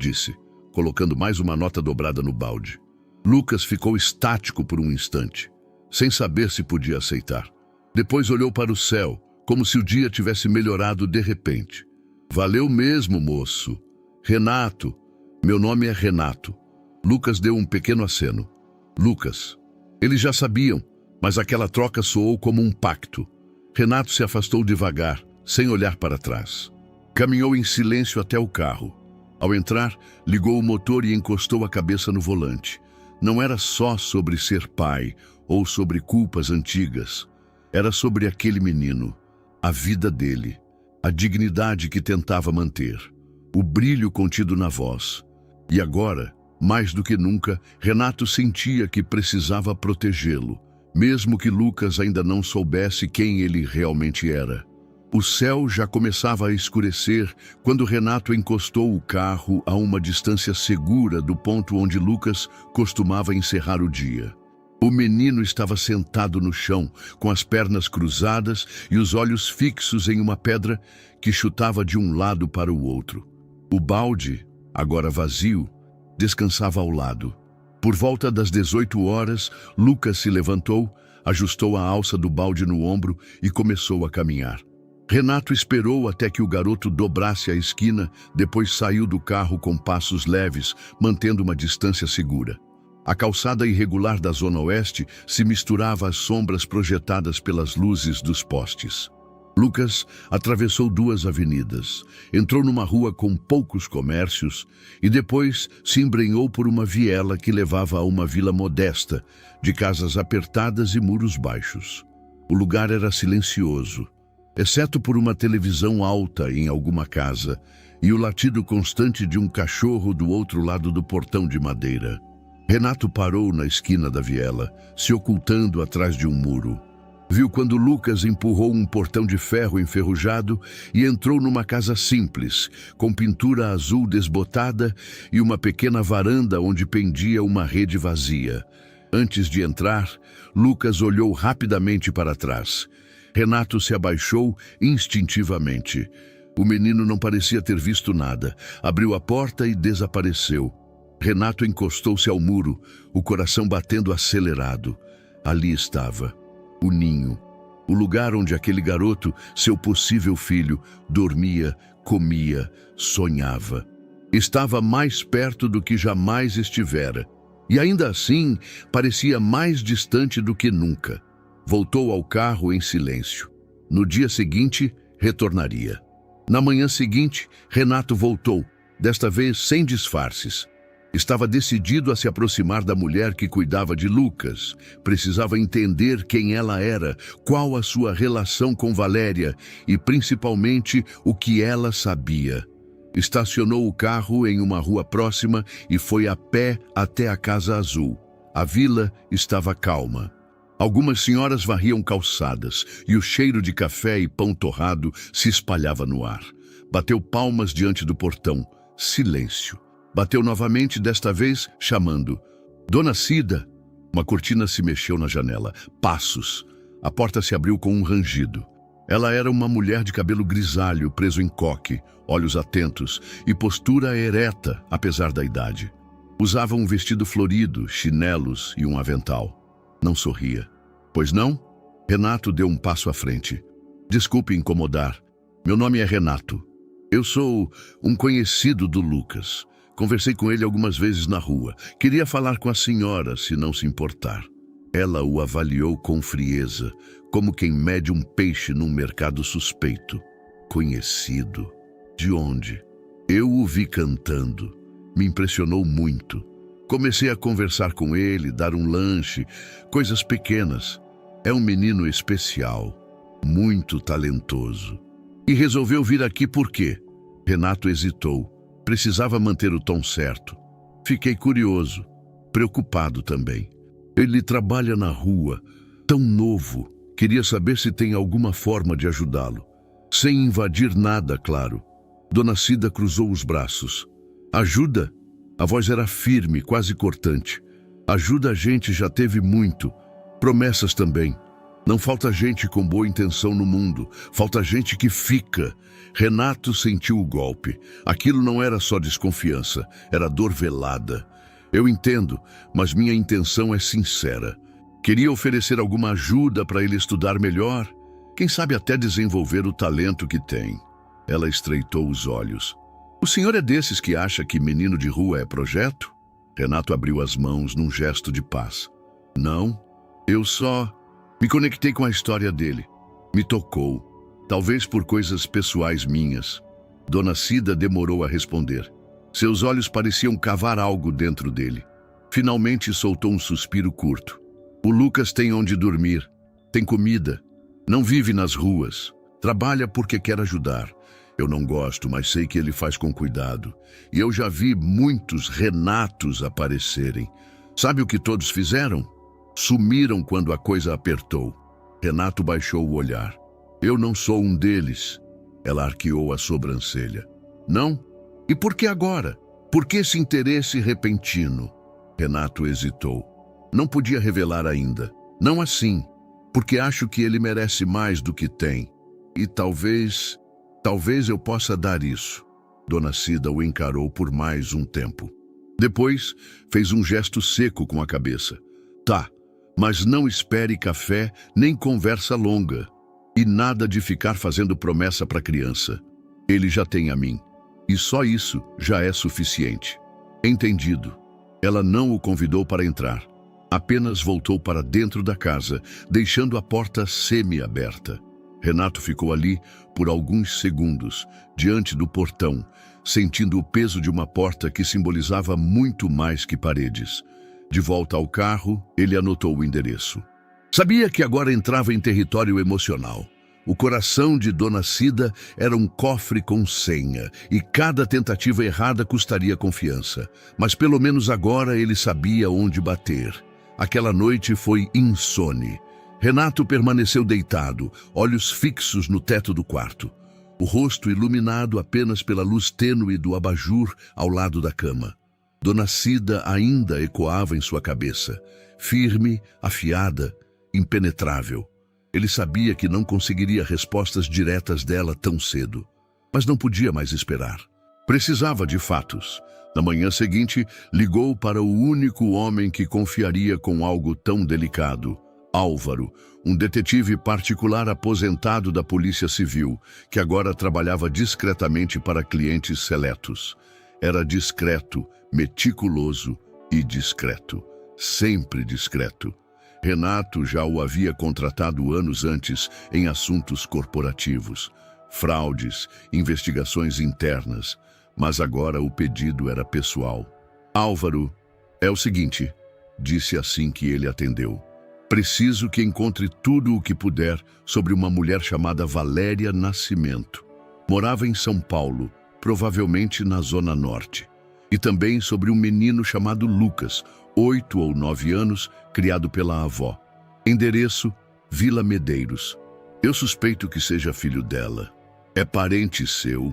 disse, colocando mais uma nota dobrada no balde. Lucas ficou estático por um instante, sem saber se podia aceitar. Depois olhou para o céu, como se o dia tivesse melhorado de repente. "Valeu mesmo, moço." "Renato. Meu nome é Renato." Lucas deu um pequeno aceno. "Lucas." Eles já sabiam, mas aquela troca soou como um pacto. Renato se afastou devagar, sem olhar para trás. Caminhou em silêncio até o carro. Ao entrar, ligou o motor e encostou a cabeça no volante. Não era só sobre ser pai ou sobre culpas antigas. Era sobre aquele menino, a vida dele, a dignidade que tentava manter, o brilho contido na voz. E agora, mais do que nunca, Renato sentia que precisava protegê-lo, mesmo que Lucas ainda não soubesse quem ele realmente era. O céu já começava a escurecer quando Renato encostou o carro a uma distância segura do ponto onde Lucas costumava encerrar o dia. O menino estava sentado no chão, com as pernas cruzadas e os olhos fixos em uma pedra que chutava de um lado para o outro. O balde, agora vazio, descansava ao lado. Por volta das 18 horas, Lucas se levantou, ajustou a alça do balde no ombro e começou a caminhar. Renato esperou até que o garoto dobrasse a esquina, depois saiu do carro com passos leves, mantendo uma distância segura. A calçada irregular da Zona Oeste se misturava às sombras projetadas pelas luzes dos postes. Lucas atravessou 2 avenidas, entrou numa rua com poucos comércios e depois se embrenhou por uma viela que levava a uma vila modesta, de casas apertadas e muros baixos. O lugar era silencioso, exceto por uma televisão alta em alguma casa e o latido constante de um cachorro do outro lado do portão de madeira. Renato parou na esquina da viela, se ocultando atrás de um muro. Viu quando Lucas empurrou um portão de ferro enferrujado e entrou numa casa simples, com pintura azul desbotada e uma pequena varanda onde pendia uma rede vazia. Antes de entrar, Lucas olhou rapidamente para trás. Renato se abaixou instintivamente. O menino não parecia ter visto nada. Abriu a porta e desapareceu. Renato encostou-se ao muro, o coração batendo acelerado. Ali estava, o ninho, o lugar onde aquele garoto, seu possível filho, dormia, comia, sonhava. Estava mais perto do que jamais estivera. E ainda assim, parecia mais distante do que nunca. Voltou ao carro em silêncio. No dia seguinte, retornaria. Na manhã seguinte, Renato voltou, desta vez sem disfarces. Estava decidido a se aproximar da mulher que cuidava de Lucas. Precisava entender quem ela era, qual a sua relação com Valéria e, principalmente, o que ela sabia. Estacionou o carro em uma rua próxima e foi a pé até a Casa Azul. A vila estava calma. Algumas senhoras varriam calçadas e o cheiro de café e pão torrado se espalhava no ar. Bateu palmas diante do portão. Silêncio. Bateu novamente, desta vez chamando. Dona Cida! Uma cortina se mexeu na janela. Passos. A porta se abriu com um rangido. Ela era uma mulher de cabelo grisalho, preso em coque, olhos atentos e postura ereta, apesar da idade. Usava um vestido florido, chinelos e um avental. Não sorria. Pois não? Renato deu um passo à frente. Desculpe incomodar. Meu nome é Renato. Eu sou um conhecido do Lucas. Conversei com ele algumas vezes na rua. Queria falar com a senhora, se não se importar. Ela o avaliou com frieza, como quem mede um peixe num mercado suspeito. Conhecido? De onde? Eu o vi cantando. Me impressionou muito. Comecei a conversar com ele, dar um lanche, coisas pequenas. É um menino especial, muito talentoso. E resolveu vir aqui por quê? Renato hesitou. Precisava manter o tom certo. Fiquei curioso, preocupado também. Ele trabalha na rua, tão novo. Queria saber se tem alguma forma de ajudá-lo. Sem invadir nada, claro. Dona Cida cruzou os braços. Ajuda? A voz era firme, quase cortante. Ajuda a gente já teve muito. Promessas também. Não falta gente com boa intenção no mundo. Falta gente que fica. Renato sentiu o golpe. Aquilo não era só desconfiança. Era dor velada. Eu entendo, mas minha intenção é sincera. Queria oferecer alguma ajuda para ele estudar melhor. Quem sabe até desenvolver o talento que tem. Ela estreitou os olhos. O senhor é desses que acha que menino de rua é projeto? Renato abriu as mãos num gesto de paz. Não, eu só me conectei com a história dele. Me tocou, talvez por coisas pessoais minhas. Dona Cida demorou a responder. Seus olhos pareciam cavar algo dentro dele. Finalmente soltou um suspiro curto. O Lucas tem onde dormir, tem comida, não vive nas ruas, trabalha porque quer ajudar. Eu não gosto, mas sei que ele faz com cuidado. E eu já vi muitos Renatos aparecerem. Sabe o que todos fizeram? Sumiram quando a coisa apertou. Renato baixou o olhar. Eu não sou um deles. Ela arqueou a sobrancelha. Não? E por que agora? Por que esse interesse repentino? Renato hesitou. Não podia revelar ainda. Não assim, porque acho que ele merece mais do que tem. E talvez eu possa dar isso. Dona Cida o encarou por mais um tempo. Depois, fez um gesto seco com a cabeça. Tá, mas não espere café nem conversa longa. E nada de ficar fazendo promessa para criança. Ele já tem a mim. E só isso já é suficiente. Entendido. Ela não o convidou para entrar. Apenas voltou para dentro da casa, deixando a porta semi-aberta. Renato ficou ali por alguns segundos, diante do portão, sentindo o peso de uma porta que simbolizava muito mais que paredes. De volta ao carro, ele anotou o endereço. Sabia que agora entrava em território emocional. O coração de Dona Cida era um cofre com senha, e cada tentativa errada custaria confiança. Mas pelo menos agora ele sabia onde bater. Aquela noite foi insone. Renato permaneceu deitado, olhos fixos no teto do quarto. O rosto iluminado apenas pela luz tênue do abajur ao lado da cama. Dona Cida ainda ecoava em sua cabeça, firme, afiada, impenetrável. Ele sabia que não conseguiria respostas diretas dela tão cedo, mas não podia mais esperar. Precisava de fatos. Na manhã seguinte, ligou para o único homem que confiaria com algo tão delicado, Álvaro, um detetive particular aposentado da Polícia Civil, que agora trabalhava discretamente para clientes seletos. Era discreto, meticuloso, E discreto, sempre discreto. Renato já o havia contratado anos antes em assuntos corporativos, fraudes, investigações internas, mas agora o pedido era pessoal. Álvaro, é o seguinte, disse assim que ele atendeu. Preciso que encontre tudo o que puder sobre uma mulher chamada Valéria Nascimento. Morava em São Paulo, provavelmente na Zona Norte. E também sobre um menino chamado Lucas, 8 ou 9 anos, criado pela avó. Endereço, Vila Medeiros. Eu suspeito que seja filho dela. É parente seu?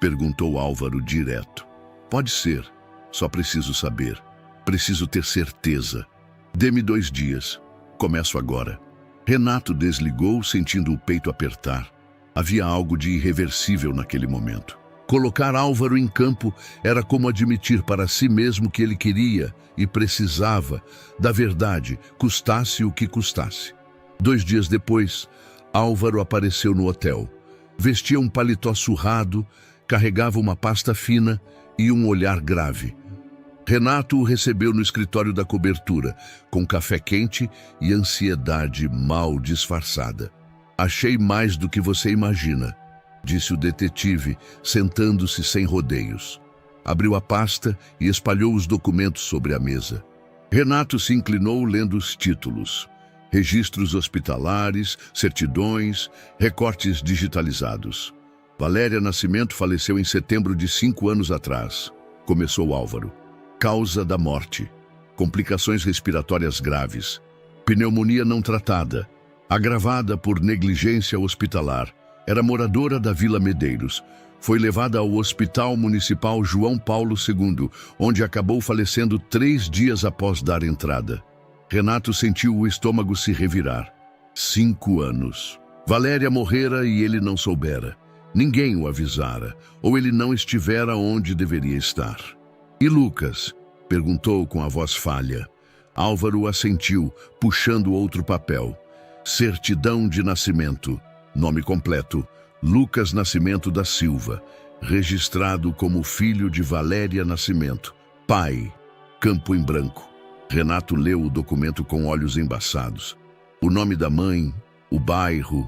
Perguntou Álvaro direto. Pode ser, só preciso saber. Preciso ter certeza. Dê-me 2 dias. Começo agora. Renato desligou, sentindo o peito apertar. Havia algo de irreversível naquele momento. Colocar Álvaro em campo era como admitir para si mesmo que ele queria e precisava da verdade, custasse o que custasse. 2 dias depois, Álvaro apareceu no hotel. Vestia um paletó surrado, carregava uma pasta fina e um olhar grave. Renato o recebeu no escritório da cobertura, com café quente e ansiedade mal disfarçada. Achei mais do que você imagina, disse o detetive, sentando-se sem rodeios. Abriu a pasta e espalhou os documentos sobre a mesa. Renato se inclinou lendo os títulos. Registros hospitalares, certidões, recortes digitalizados. Valéria Nascimento faleceu em setembro de 5 anos atrás. Começou Álvaro. Causa da morte. Complicações respiratórias graves. Pneumonia não tratada. Agravada por negligência hospitalar. Era moradora da Vila Medeiros. Foi levada ao Hospital Municipal João Paulo II, onde acabou falecendo 3 dias após dar entrada. Renato sentiu o estômago se revirar. 5 anos. Valéria morrera e ele não soubera. Ninguém o avisara, ou ele não estivera onde deveria estar. E Lucas? Perguntou com a voz falha. Álvaro assentiu, puxando outro papel. Certidão de nascimento. Nome completo: Lucas Nascimento da Silva. Registrado como filho de Valéria Nascimento. Pai. Campo em branco. Renato leu o documento com olhos embaçados. O nome da mãe, o bairro,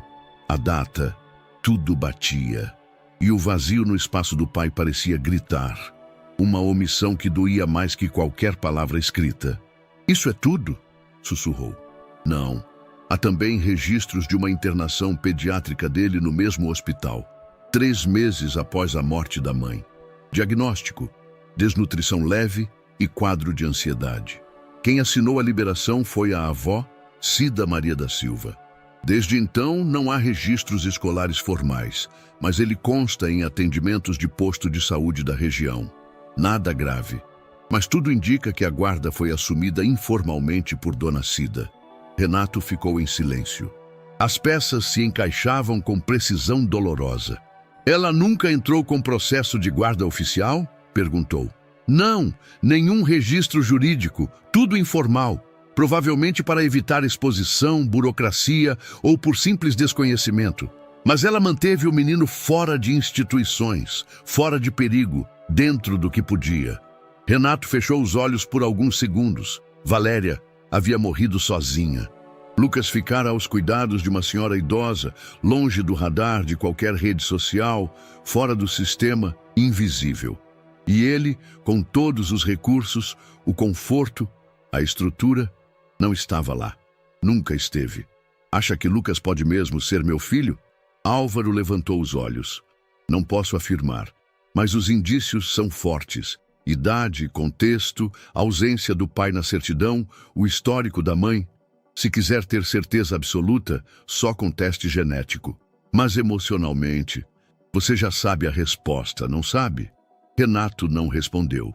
a data, tudo batia. E o vazio no espaço do pai parecia gritar. Uma omissão que doía mais que qualquer palavra escrita. Isso é tudo? Sussurrou. Não. Há também registros de uma internação pediátrica dele no mesmo hospital, 3 meses após a morte da mãe. Diagnóstico: desnutrição leve e quadro de ansiedade. Quem assinou a liberação foi a avó, Cida Maria da Silva. Desde então, não há registros escolares formais, mas ele consta em atendimentos de posto de saúde da região. Nada grave, mas tudo indica que a guarda foi assumida informalmente por Dona Cida. Renato ficou em silêncio. As peças se encaixavam com precisão dolorosa. Ela nunca entrou com processo de guarda oficial? Perguntou. Não, nenhum registro jurídico, tudo informal. Provavelmente para evitar exposição, burocracia ou por simples desconhecimento. Mas ela manteve o menino fora de instituições, fora de perigo, dentro do que podia. Renato fechou os olhos por alguns segundos. Valéria havia morrido sozinha. Lucas ficara aos cuidados de uma senhora idosa, longe do radar de qualquer rede social, fora do sistema, invisível. E ele, com todos os recursos, o conforto, a estrutura, não estava lá. Nunca esteve. Acha que Lucas pode mesmo ser meu filho? Álvaro levantou os olhos. Não posso afirmar, mas os indícios são fortes. Idade, contexto, ausência do pai na certidão, o histórico da mãe. Se quiser ter certeza absoluta, só com teste genético. Mas emocionalmente, você já sabe a resposta, não sabe? Renato não respondeu.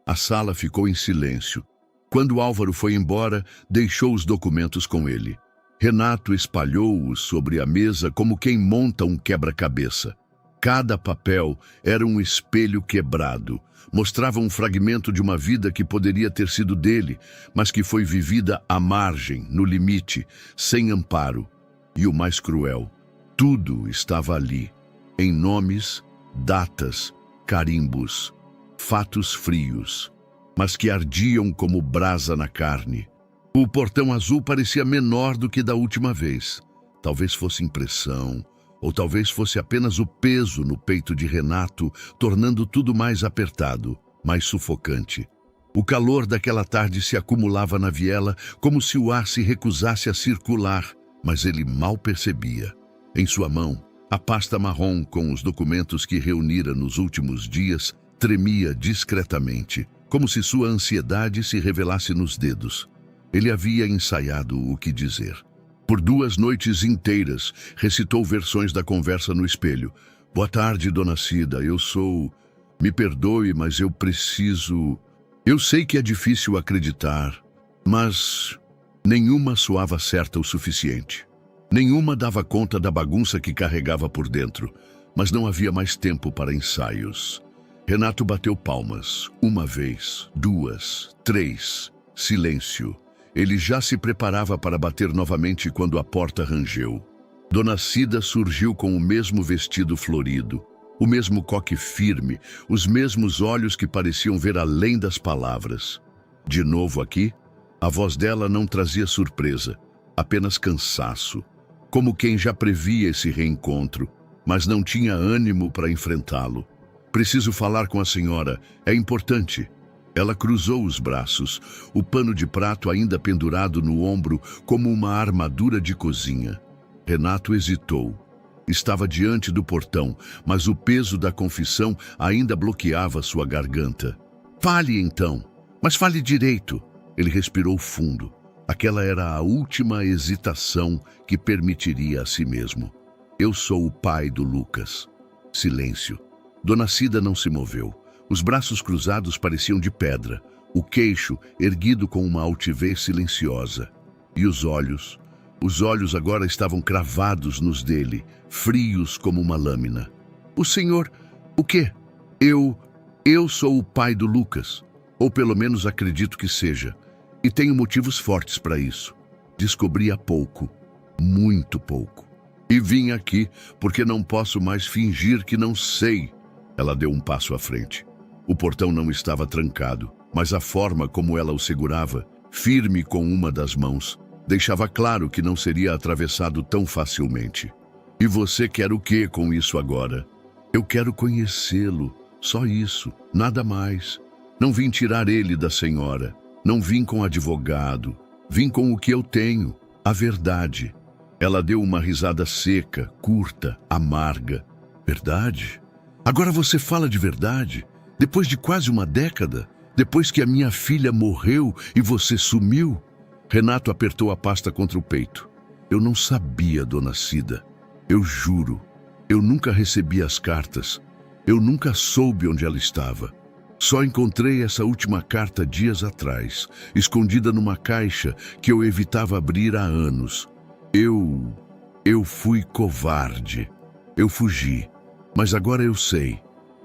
A sala ficou em silêncio. Quando Álvaro foi embora, deixou os documentos com ele. Renato espalhou-os sobre a mesa como quem monta um quebra-cabeça. Cada papel era um espelho quebrado. Mostrava um fragmento de uma vida que poderia ter sido dele, mas que foi vivida à margem, no limite, sem amparo. E o mais cruel, tudo estava ali, em nomes, datas, carimbos, fatos frios. mas que ardiam como brasa na carne. O portão azul parecia menor do que da última vez. Talvez fosse impressão, ou talvez fosse apenas o peso no peito de Renato, tornando tudo mais apertado, mais sufocante. O calor daquela tarde se acumulava na viela, como se o ar se recusasse a circular, mas ele mal percebia. Em sua mão, a pasta marrom com os documentos que reunira nos últimos dias tremia discretamente, como se sua ansiedade se revelasse nos dedos. Ele havia ensaiado o que dizer. Por 2 noites inteiras, recitou versões da conversa no espelho. Boa tarde, dona Cida, eu sou... Me perdoe, mas eu preciso... Eu sei que é difícil acreditar, mas nenhuma soava certa o suficiente. Nenhuma dava conta da bagunça que carregava por dentro, mas não havia mais tempo para ensaios. Renato bateu palmas, 1 vez, 2, 3, silêncio. Ele já se preparava para bater novamente quando a porta rangeu. Dona Cida surgiu com o mesmo vestido florido, o mesmo coque firme, os mesmos olhos que pareciam ver além das palavras. De novo aqui, a voz dela não trazia surpresa, apenas cansaço, como quem já previa esse reencontro, mas não tinha ânimo para enfrentá-lo. Preciso falar com a senhora, é importante. Ela cruzou os braços, o pano de prato ainda pendurado no ombro como uma armadura de cozinha. Renato hesitou. Estava diante do portão, mas o peso da confissão ainda bloqueava sua garganta. Fale então, mas fale direito. Ele respirou fundo. Aquela era a última hesitação que permitiria a si mesmo. Eu sou o pai do Lucas. Silêncio. Dona Cida não se moveu. Os braços cruzados pareciam de pedra, o queixo erguido com uma altivez silenciosa. E os olhos? Os olhos agora estavam cravados nos dele, frios como uma lâmina. O senhor... O quê? Eu sou o pai do Lucas. Ou pelo menos acredito que seja. E tenho motivos fortes para isso. Descobri há pouco. Muito pouco. E vim aqui porque não posso mais fingir que não sei. Ela deu um passo à frente. O portão não estava trancado, mas a forma como ela o segurava, firme com uma das mãos, deixava claro que não seria atravessado tão facilmente. E você quer o quê com isso agora? Eu quero conhecê-lo, só isso, nada mais. Não vim tirar ele da senhora, não vim com advogado, vim com o que eu tenho, a verdade. Ela deu uma risada seca, curta, amarga. Verdade? Agora você fala de verdade? Depois de quase 1 década? Depois que a minha filha morreu e você sumiu? Renato apertou a pasta contra o peito. Eu não sabia, dona Cida. Eu juro. Eu nunca recebi as cartas. Eu nunca soube onde ela estava. Só encontrei essa última carta dias atrás, escondida numa caixa que eu evitava abrir há anos. Eu fui covarde. Eu fugi. Mas agora eu sei.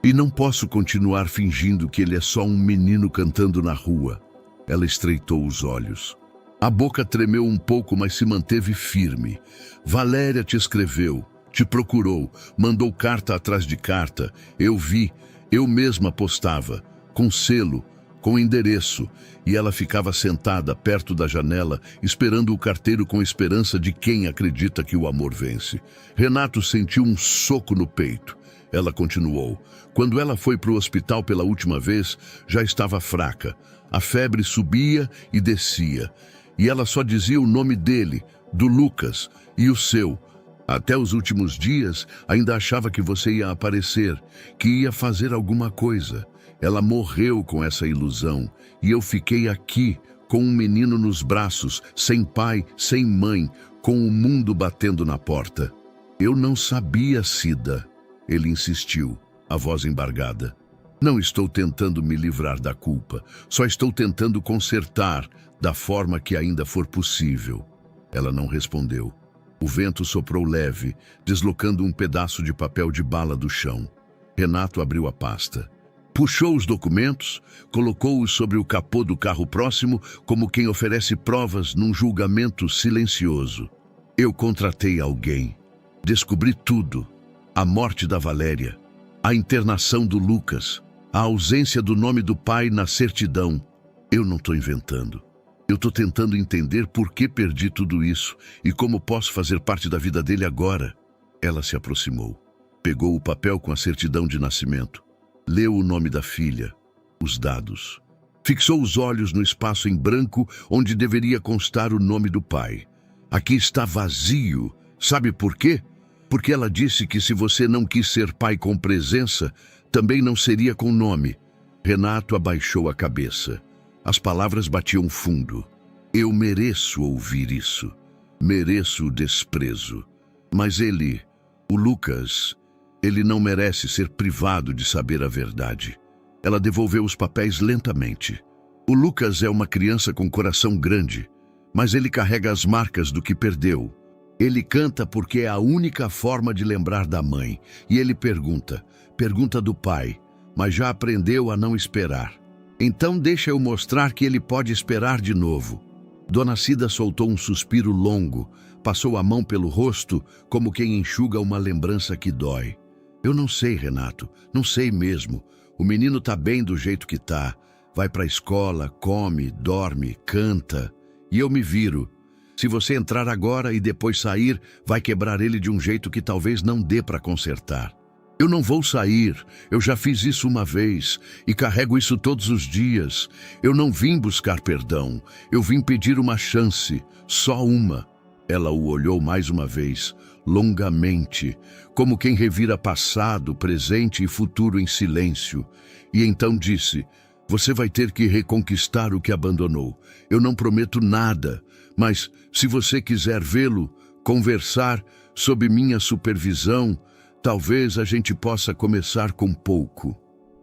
E não posso continuar fingindo que ele é só um menino cantando na rua. Ela estreitou os olhos. A boca tremeu um pouco, mas se manteve firme. Valéria te escreveu, te procurou, mandou carta atrás de carta. Eu vi, eu mesma postava, com selo, com endereço, e ela ficava sentada perto da janela, esperando o carteiro com esperança de quem acredita que o amor vence. Renato sentiu um soco no peito. Ela continuou. Quando ela foi para o hospital pela última vez, já estava fraca. A febre subia e descia. E ela só dizia o nome dele, do Lucas, e o seu. Até os últimos dias, ainda achava que você ia aparecer, que ia fazer alguma coisa. Ela morreu com essa ilusão, e eu fiquei aqui, com um menino nos braços, sem pai, sem mãe, com o mundo batendo na porta. Eu não sabia, Cida. Ele insistiu, a voz embargada. Não estou tentando me livrar da culpa, só estou tentando consertar da forma que ainda for possível. Ela não respondeu. O vento soprou leve, deslocando um pedaço de papel de bala do chão. Renato abriu a pasta. Puxou os documentos, colocou-os sobre o capô do carro próximo, como quem oferece provas num julgamento silencioso. Eu contratei alguém. Descobri tudo. A morte da Valéria. A internação do Lucas. A ausência do nome do pai na certidão. Eu não estou inventando. Eu estou tentando entender por que perdi tudo isso e como posso fazer parte da vida dele agora. Ela se aproximou. Pegou o papel com a certidão de nascimento. Leu o nome da filha, os dados. Fixou os olhos no espaço em branco onde deveria constar o nome do pai. Aqui está vazio. Sabe por quê? Porque ela disse que se você não quis ser pai com presença, também não seria com nome. Renato abaixou a cabeça. As palavras batiam fundo. Eu mereço ouvir isso. Mereço o desprezo. Mas ele, o Lucas, ele não merece ser privado de saber a verdade. Ela devolveu os papéis lentamente. O Lucas é uma criança com coração grande, mas ele carrega as marcas do que perdeu. Ele canta porque é a única forma de lembrar da mãe. E ele pergunta do pai, mas já aprendeu a não esperar. Então deixa eu mostrar que ele pode esperar de novo. Dona Cida soltou um suspiro longo, passou a mão pelo rosto como quem enxuga uma lembrança que dói. Eu não sei, Renato, não sei mesmo. O menino tá bem do jeito que tá. Vai pra escola, come, dorme, canta. E eu me viro. Se você entrar agora e depois sair, vai quebrar ele de um jeito que talvez não dê pra consertar. Eu não vou sair. Eu já fiz isso uma vez e carrego isso todos os dias. Eu não vim buscar perdão. Eu vim pedir uma chance. Só uma. Ela o olhou mais uma vez, longamente, como quem revira passado, presente e futuro em silêncio. E então disse, você vai ter que reconquistar o que abandonou. Eu não prometo nada, mas se você quiser vê-lo, conversar sob minha supervisão, talvez a gente possa começar com pouco.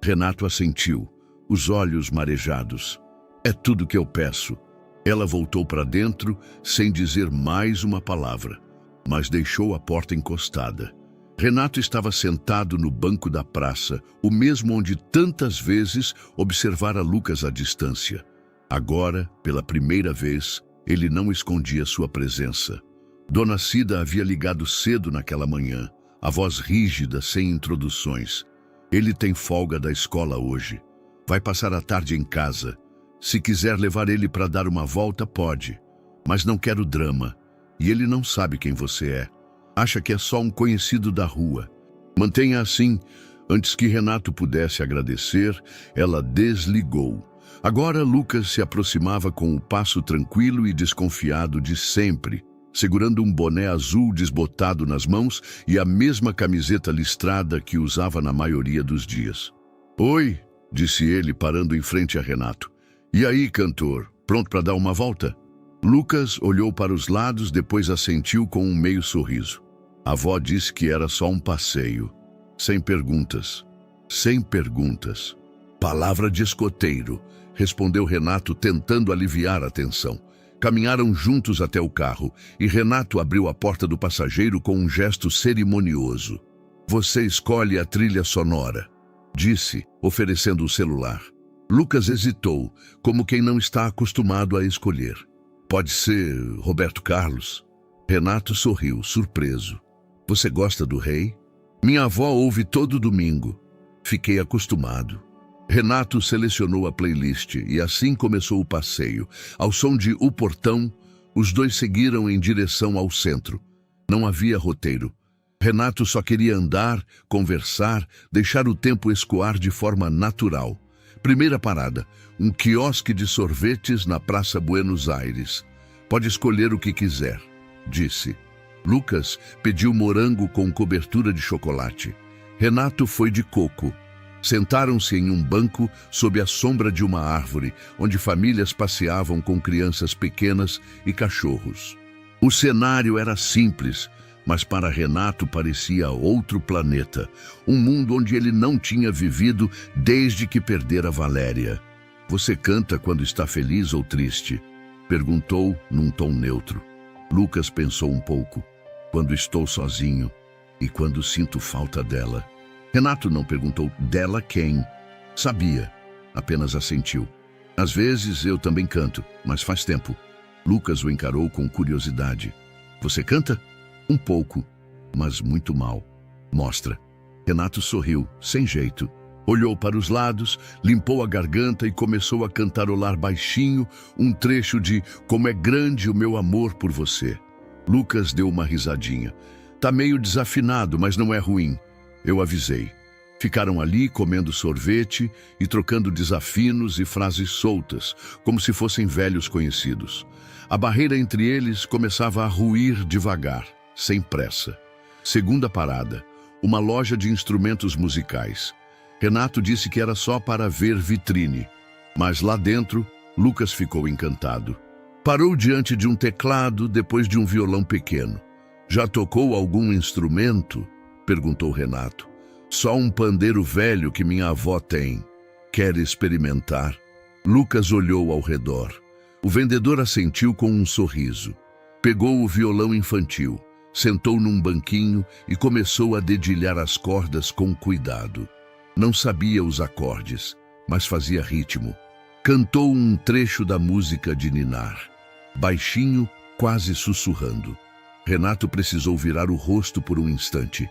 Renato assentiu, os olhos marejados. É tudo que eu peço. Ela voltou para dentro sem dizer mais uma palavra, mas deixou a porta encostada. Renato estava sentado no banco da praça, o mesmo onde tantas vezes observara Lucas à distância. Agora, pela primeira vez, ele não escondia sua presença. Dona Cida havia ligado cedo naquela manhã, a voz rígida, sem introduções. Ele tem folga da escola hoje. Vai passar a tarde em casa. Se quiser levar ele para dar uma volta, pode. Mas não quero drama. E ele não sabe quem você é. Acha que é só um conhecido da rua. Mantenha assim. Antes que Renato pudesse agradecer, ela desligou. Agora Lucas se aproximava com o passo tranquilo e desconfiado de sempre, segurando um boné azul desbotado nas mãos e a mesma camiseta listrada que usava na maioria dos dias. Oi, disse ele, parando em frente a Renato. E aí, cantor, pronto para dar uma volta? Lucas olhou para os lados, depois assentiu com um meio sorriso. A avó disse que era só um passeio. Sem perguntas. Sem perguntas. Palavra de escoteiro, respondeu Renato, tentando aliviar a tensão. Caminharam juntos até o carro e Renato abriu a porta do passageiro com um gesto cerimonioso. Você escolhe a trilha sonora, disse, oferecendo o celular. Lucas hesitou, como quem não está acostumado a escolher. Pode ser Roberto Carlos? Renato sorriu, surpreso. Você gosta do rei? Minha avó ouve todo domingo. Fiquei acostumado. Renato selecionou a playlist e assim começou o passeio. Ao som de O Portão, os dois seguiram em direção ao centro. Não havia roteiro. Renato só queria andar, conversar, deixar o tempo escoar de forma natural. Primeira parada, um quiosque de sorvetes na Praça Buenos Aires. Pode escolher o que quiser, disse. Lucas pediu morango com cobertura de chocolate. Renato foi de coco. Sentaram-se em um banco sob a sombra de uma árvore, onde famílias passeavam com crianças pequenas e cachorros. O cenário era simples, mas para Renato parecia outro planeta, um mundo onde ele não tinha vivido desde que perdera Valéria. Você canta quando está feliz ou triste? Perguntou num tom neutro. Lucas pensou um pouco. Quando estou sozinho e quando sinto falta dela. Renato não perguntou dela quem. Sabia, apenas assentiu. Às vezes eu também canto, mas faz tempo. Lucas o encarou com curiosidade. Você canta? Um pouco, mas muito mal. Mostra. Renato sorriu, sem jeito. Olhou para os lados, limpou a garganta e começou a cantarolar baixinho um trecho de Como é grande o meu amor por você. Lucas deu uma risadinha. Tá meio desafinado, mas não é ruim. Eu avisei. Ficaram ali comendo sorvete e trocando desafinos e frases soltas, como se fossem velhos conhecidos. A barreira entre eles começava a ruir devagar, sem pressa. Segunda parada, uma loja de instrumentos musicais. Renato disse que era só para ver vitrine, mas lá dentro, Lucas ficou encantado. Parou diante de um teclado, depois de um violão pequeno. Já tocou algum instrumento? Perguntou Renato. Só um pandeiro velho que minha avó tem. Quer experimentar? Lucas olhou ao redor. O vendedor assentiu com um sorriso. Pegou o violão infantil, sentou num banquinho e começou a dedilhar as cordas com cuidado. Não sabia os acordes, mas fazia ritmo. Cantou um trecho da música de ninar, baixinho, quase sussurrando. Renato precisou virar o rosto por um instante.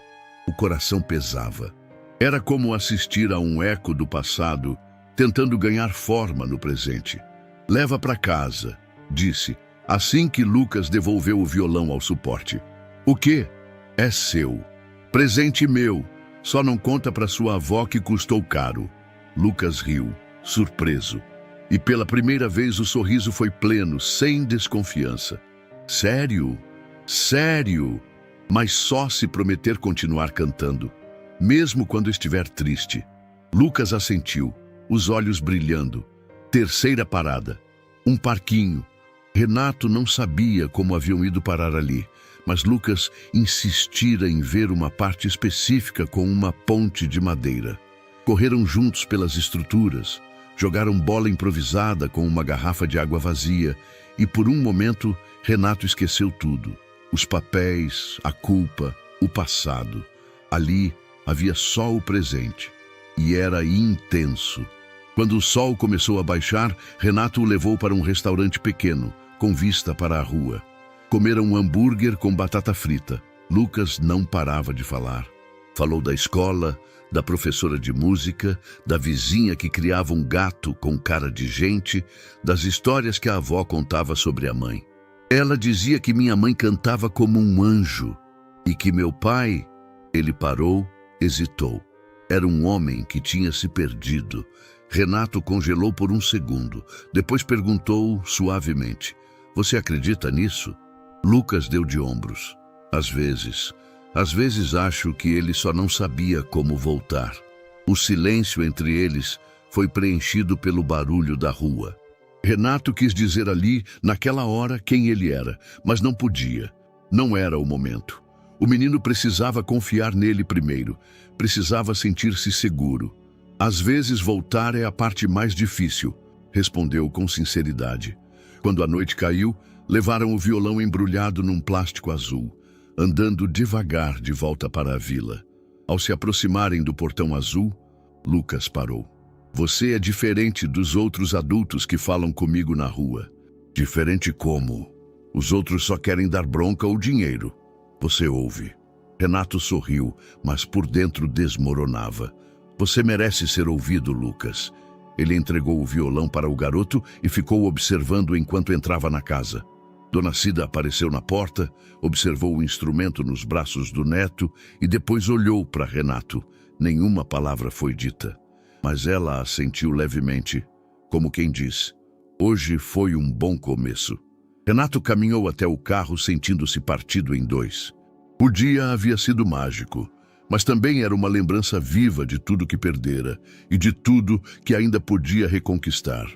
O coração pesava. Era como assistir a um eco do passado, tentando ganhar forma no presente. Leva para casa, disse, assim que Lucas devolveu o violão ao suporte. O quê? É seu. Presente meu. Só não conta para sua avó que custou caro. Lucas riu, surpreso. E pela primeira vez o sorriso foi pleno, sem desconfiança. Sério? Sério? Mas só se prometer continuar cantando, mesmo quando estiver triste. Lucas assentiu, os olhos brilhando. Terceira parada, um parquinho. Renato não sabia como haviam ido parar ali, mas Lucas insistira em ver uma parte específica com uma ponte de madeira. Correram juntos pelas estruturas, jogaram bola improvisada com uma garrafa de água vazia e por um momento Renato esqueceu tudo. Os papéis, a culpa, o passado. Ali havia só o presente. E era intenso. Quando o sol começou a baixar, Renato o levou para um restaurante pequeno, com vista para a rua. Comeram um hambúrguer com batata frita. Lucas não parava de falar. Falou da escola, da professora de música, da vizinha que criava um gato com cara de gente, das histórias que a avó contava sobre a mãe. Ela dizia que minha mãe cantava como um anjo e que meu pai... Ele parou, hesitou. Era um homem que tinha se perdido. Renato congelou por um segundo. Depois perguntou suavemente: "Você acredita nisso?" Lucas deu de ombros. Às vezes acho que ele só não sabia como voltar. O silêncio entre eles foi preenchido pelo barulho da rua. Renato quis dizer ali, naquela hora, quem ele era, mas não podia. Não era o momento. O menino precisava confiar nele primeiro, precisava sentir-se seguro. Às vezes voltar é a parte mais difícil, respondeu com sinceridade. Quando a noite caiu, levaram o violão embrulhado num plástico azul, andando devagar de volta para a vila. Ao se aproximarem do portão azul, Lucas parou. "Você é diferente dos outros adultos que falam comigo na rua." "Diferente como? Os outros só querem dar bronca ou dinheiro. Você ouve." Renato sorriu, mas por dentro desmoronava. "Você merece ser ouvido, Lucas." Ele entregou o violão para o garoto e ficou observando enquanto entrava na casa. Dona Cida apareceu na porta, observou o instrumento nos braços do neto e depois olhou para Renato. Nenhuma palavra foi dita, mas ela assentiu levemente, como quem diz: "Hoje foi um bom começo." Renato caminhou até o carro sentindo-se partido em dois. O dia havia sido mágico, mas também era uma lembrança viva de tudo que perdera e de tudo que ainda podia reconquistar.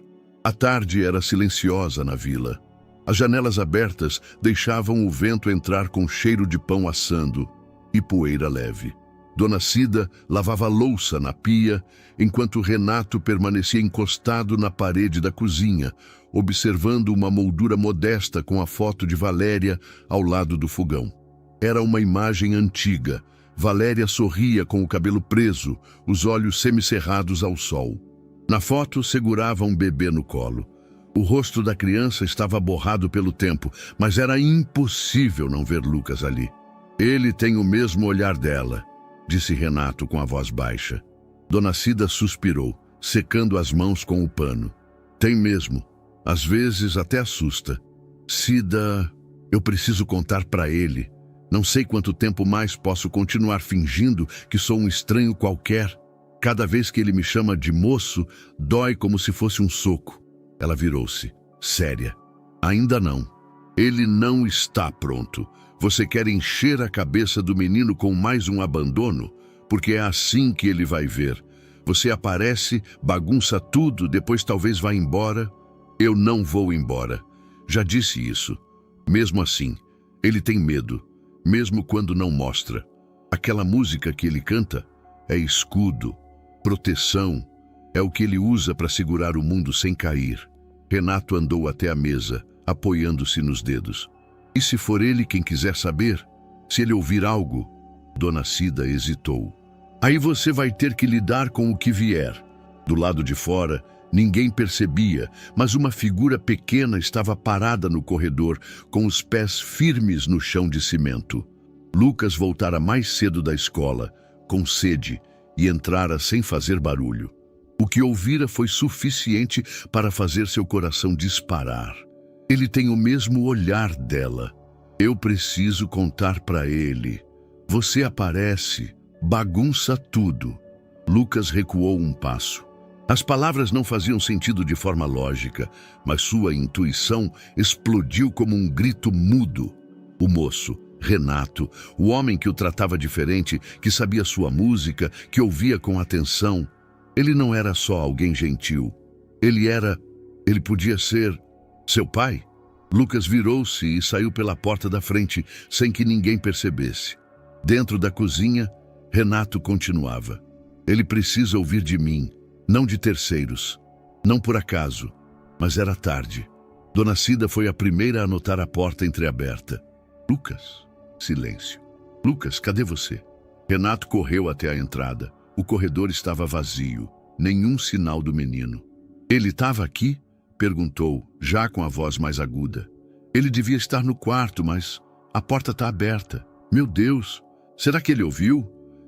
A tarde era silenciosa na vila. As janelas abertas deixavam o vento entrar com cheiro de pão assando e poeira leve. Dona Cida lavava louça na pia, enquanto Renato permanecia encostado na parede da cozinha, observando uma moldura modesta com a foto de Valéria ao lado do fogão. Era uma imagem antiga. Valéria sorria com o cabelo preso, os olhos semicerrados ao sol. Na foto, segurava um bebê no colo. O rosto da criança estava borrado pelo tempo, mas era impossível não ver Lucas ali. "Ele tem o mesmo olhar dela", disse Renato com a voz baixa. Dona Cida suspirou, secando as mãos com o pano. Tem mesmo. Às vezes até assusta. Cida, eu preciso contar para ele. Não sei quanto tempo mais posso continuar fingindo que sou um estranho qualquer. Cada vez que ele me chama de moço, dói como se fosse um soco. Ela virou-se, séria. Ainda não. Ele não está pronto. Você quer encher a cabeça do menino com mais um abandono? Porque é assim que ele vai ver. Você aparece, bagunça tudo, depois talvez vá embora. Eu não vou embora. Já disse isso. Mesmo assim, ele tem medo, mesmo quando não mostra. Aquela música que ele canta é escudo, proteção, é o que ele usa para segurar o mundo sem cair. Renato andou até a mesa, apoiando-se nos dedos. E se for ele quem quiser saber? Se ele ouvir algo? Dona Cida hesitou. Aí você vai ter que lidar com o que vier. Do lado de fora, ninguém percebia, mas uma figura pequena estava parada no corredor, com os pés firmes no chão de cimento. Lucas voltara mais cedo da escola, com sede, e entrara sem fazer barulho. O que ouvira foi suficiente para fazer seu coração disparar. Ele tem o mesmo olhar dela. Eu preciso contar para ele. Você aparece, bagunça tudo. Lucas recuou um passo. As palavras não faziam sentido de forma lógica, mas sua intuição explodiu como um grito mudo. O moço, Renato, o homem que o tratava diferente, que sabia sua música, que ouvia com atenção, ele não era só alguém gentil. Ele podia ser seu pai. Lucas virou-se e saiu pela porta da frente, sem que ninguém percebesse. Dentro da cozinha, Renato continuava. Ele precisa ouvir de mim. Não de terceiros. Não por acaso. Mas era tarde. Dona Cida foi a primeira a notar a porta entreaberta. Lucas. Silêncio. Lucas, cadê você? Renato correu até a entrada. O corredor estava vazio. Nenhum sinal do menino. Ele estava aqui? Perguntou, já com a voz mais aguda. Ele devia estar no quarto, mas a porta está aberta. Meu Deus! Será que ele ouviu?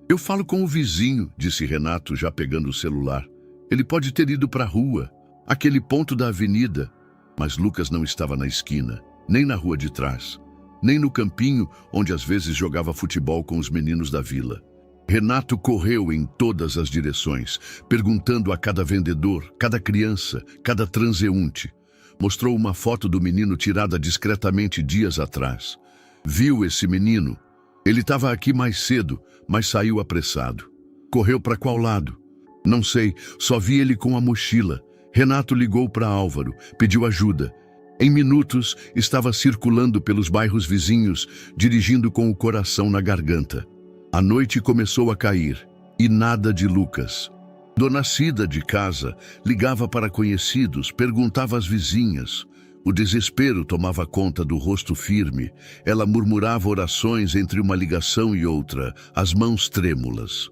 Eu falo com o vizinho, disse Renato, já pegando o celular. Ele pode ter ido para a rua, aquele ponto da avenida. Mas Lucas não estava na esquina, nem na rua de trás, nem no campinho onde às vezes jogava futebol com os meninos da vila. Renato correu em todas as direções, perguntando a cada vendedor, cada criança, cada transeunte. Mostrou uma foto do menino tirada discretamente dias atrás. Viu esse menino? Ele estava aqui mais cedo, mas saiu apressado. Correu para qual lado? Não sei, só vi ele com a mochila. Renato ligou para Álvaro, pediu ajuda. Em minutos, estava circulando pelos bairros vizinhos, dirigindo com o coração na garganta. A noite começou a cair, e nada de Lucas. Dona Cida, de casa, ligava para conhecidos, perguntava às vizinhas. O desespero tomava conta do rosto firme. Ela murmurava orações entre uma ligação e outra, as mãos trêmulas.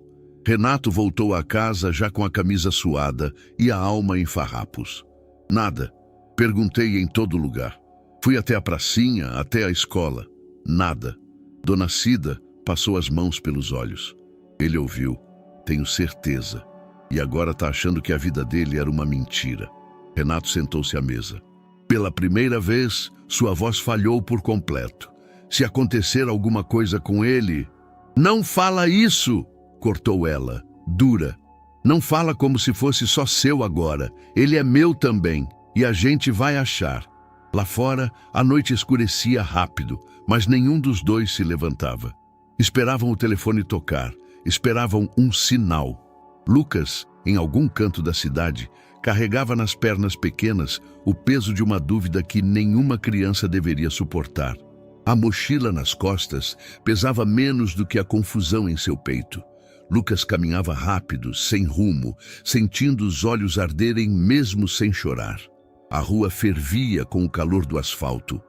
Renato voltou à casa já com a camisa suada e a alma em farrapos. Nada. Perguntei em todo lugar. Fui até a pracinha, até a escola. Nada. Dona Cida passou as mãos pelos olhos. Ele ouviu. Tenho certeza. E agora está achando que a vida dele era uma mentira. Renato sentou-se à mesa. Pela primeira vez, sua voz falhou por completo. Se acontecer alguma coisa com ele... Não fala isso! Cortou ela, dura. Não fala como se fosse só seu agora. Ele é meu também. E a gente vai achar. Lá fora, a noite escurecia rápido, mas nenhum dos dois se levantava. Esperavam o telefone tocar. Esperavam um sinal. Lucas, em algum canto da cidade, carregava nas pernas pequenas o peso de uma dúvida que nenhuma criança deveria suportar. A mochila nas costas pesava menos do que a confusão em seu peito. Lucas caminhava rápido, sem rumo, sentindo os olhos arderem mesmo sem chorar. A rua fervia com o calor do asfalto.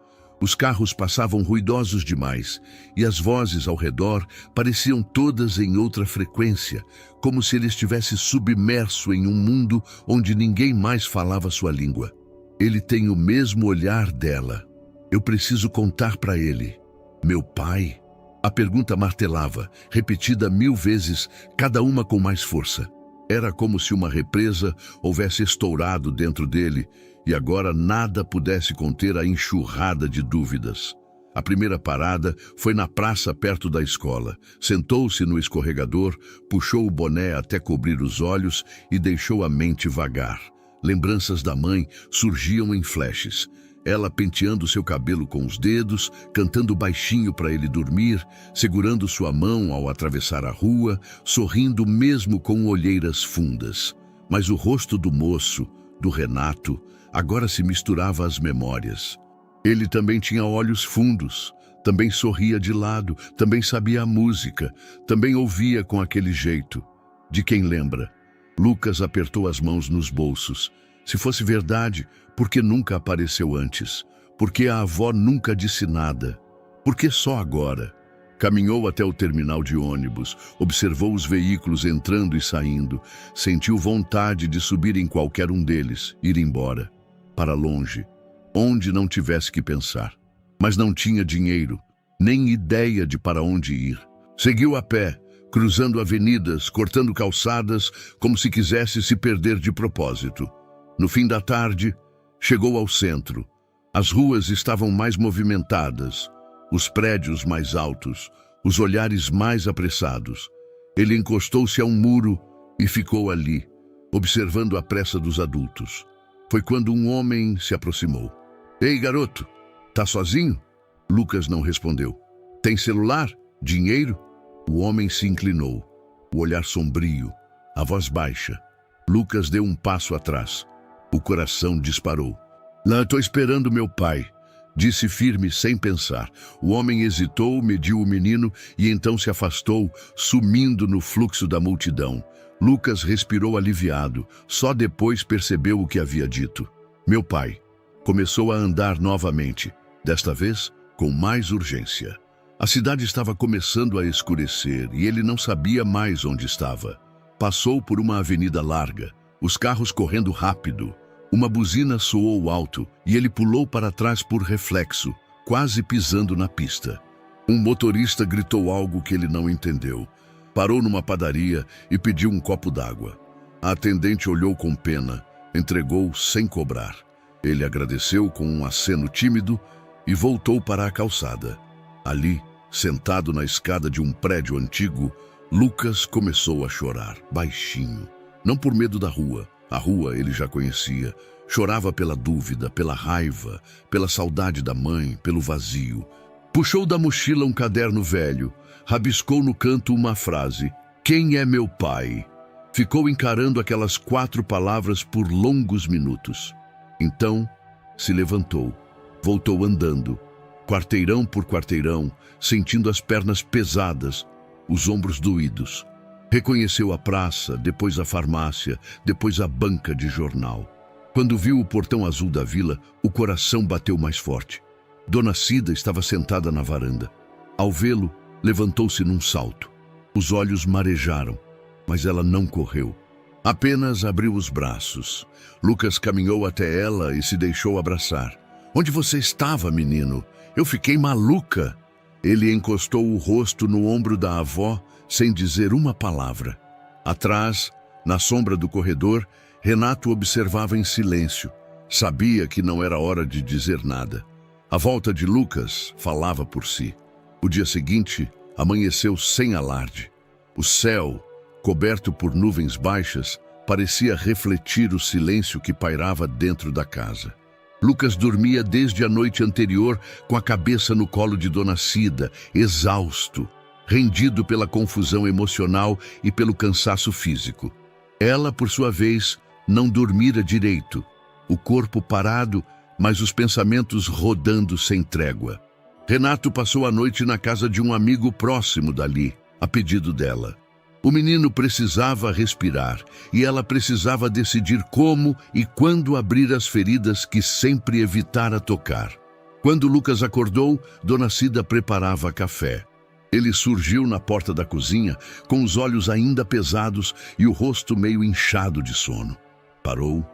Os carros passavam ruidosos demais e as vozes ao redor pareciam todas em outra frequência, como se ele estivesse submerso em um mundo onde ninguém mais falava sua língua. Ele tem o mesmo olhar dela. Eu preciso contar para ele. Meu pai? A pergunta martelava, repetida 1000 vezes, cada uma com mais força. Era como se uma represa houvesse estourado dentro dele e agora nada pudesse conter a enxurrada de dúvidas. A primeira parada foi na praça perto da escola. Sentou-se no escorregador, puxou o boné até cobrir os olhos e deixou a mente vagar. Lembranças da mãe surgiam em flashes. Ela penteando seu cabelo com os dedos, cantando baixinho para ele dormir, segurando sua mão ao atravessar a rua, sorrindo mesmo com olheiras fundas. Mas o rosto do moço, do Renato, agora se misturava às memórias. Ele também tinha olhos fundos, também sorria de lado, também sabia a música, também ouvia com aquele jeito. De quem lembra? Lucas apertou as mãos nos bolsos. Se fosse verdade, por que nunca apareceu antes? Por que a avó nunca disse nada? Por que só agora? Caminhou até o terminal de ônibus, observou os veículos entrando e saindo, sentiu vontade de subir em qualquer um deles, ir embora, para longe, onde não tivesse que pensar. Mas não tinha dinheiro, nem ideia de para onde ir. Seguiu a pé, cruzando avenidas, cortando calçadas, como se quisesse se perder de propósito. No fim da tarde, chegou ao centro. As ruas estavam mais movimentadas, os prédios mais altos, os olhares mais apressados. Ele encostou-se a um muro e ficou ali, observando a pressa dos adultos. Foi quando um homem se aproximou. Ei, garoto, tá sozinho? Lucas não respondeu. Tem celular? Dinheiro? O homem se inclinou, o olhar sombrio, a voz baixa. Lucas deu um passo atrás. O coração disparou. Lá, estou esperando meu pai, disse firme sem pensar. O homem hesitou, mediu o menino e então se afastou, sumindo no fluxo da multidão. Lucas respirou aliviado, só depois percebeu o que havia dito. Meu pai. Começou a andar novamente, desta vez com mais urgência. A cidade estava começando a escurecer e ele não sabia mais onde estava. Passou por uma avenida larga, os carros correndo rápido. Uma buzina soou alto e ele pulou para trás por reflexo, quase pisando na pista. Um motorista gritou algo que ele não entendeu. Parou numa padaria e pediu um copo d'água. A atendente olhou com pena, entregou sem cobrar. Ele agradeceu com um aceno tímido e voltou para a calçada. Ali, sentado na escada de um prédio antigo, Lucas começou a chorar, baixinho. Não por medo da rua. A rua ele já conhecia. Chorava pela dúvida, pela raiva, pela saudade da mãe, pelo vazio. Puxou da mochila um caderno velho, rabiscou no canto uma frase: "Quem é meu pai?" Ficou encarando aquelas 4 palavras por longos minutos. Então, se levantou, voltou andando, quarteirão por quarteirão, sentindo as pernas pesadas, os ombros doídos. Reconheceu a praça, depois a farmácia, depois a banca de jornal. Quando viu o portão azul da vila, o coração bateu mais forte. Dona Cida estava sentada na varanda. Ao vê-lo, levantou-se num salto. Os olhos marejaram, mas ela não correu. Apenas abriu os braços. Lucas caminhou até ela e se deixou abraçar. Onde você estava, menino? Eu fiquei maluca. Ele encostou o rosto no ombro da avó, sem dizer uma palavra. Atrás, na sombra do corredor, Renato observava em silêncio. Sabia que não era hora de dizer nada. A volta de Lucas falava por si. O dia seguinte amanheceu sem alarde. O céu, coberto por nuvens baixas, parecia refletir o silêncio que pairava dentro da casa. Lucas dormia desde a noite anterior com a cabeça no colo de Dona Cida, exausto, rendido pela confusão emocional e pelo cansaço físico. Ela, por sua vez, não dormira direito, o corpo parado, mas os pensamentos rodando sem trégua. Renato passou a noite na casa de um amigo próximo dali, a pedido dela. O menino precisava respirar e ela precisava decidir como e quando abrir as feridas que sempre evitara tocar. Quando Lucas acordou, Dona Cida preparava café. Ele surgiu na porta da cozinha, com os olhos ainda pesados e o rosto meio inchado de sono. Parou,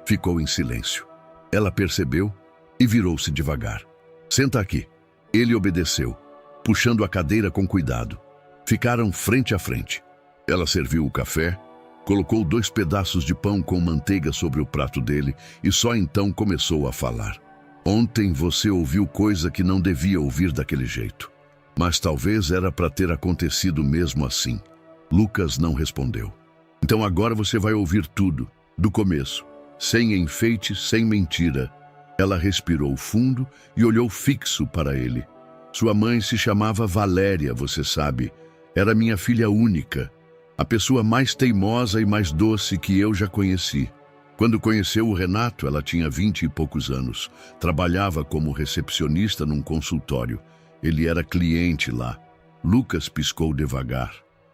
ficou em silêncio. Ela percebeu e virou-se devagar. Senta aqui. Ele obedeceu, puxando a cadeira com cuidado. Ficaram frente a frente. Ela serviu o café, Colocou 2 pedaços de pão com manteiga sobre o prato dele e só então começou a falar. Ontem você ouviu coisa que não devia ouvir daquele jeito. Mas talvez era para ter acontecido mesmo assim. Lucas não respondeu. Então agora você vai ouvir tudo, do começo. Sem enfeite, sem mentira. Ela respirou fundo e olhou fixo para ele. Sua mãe se chamava Valéria, você sabe. Era minha filha única. A pessoa mais teimosa e mais doce que eu já conheci. Quando conheceu o Renato, ela tinha 20 e poucos anos. Trabalhava como recepcionista num consultório. Ele era cliente lá. Lucas piscou devagar.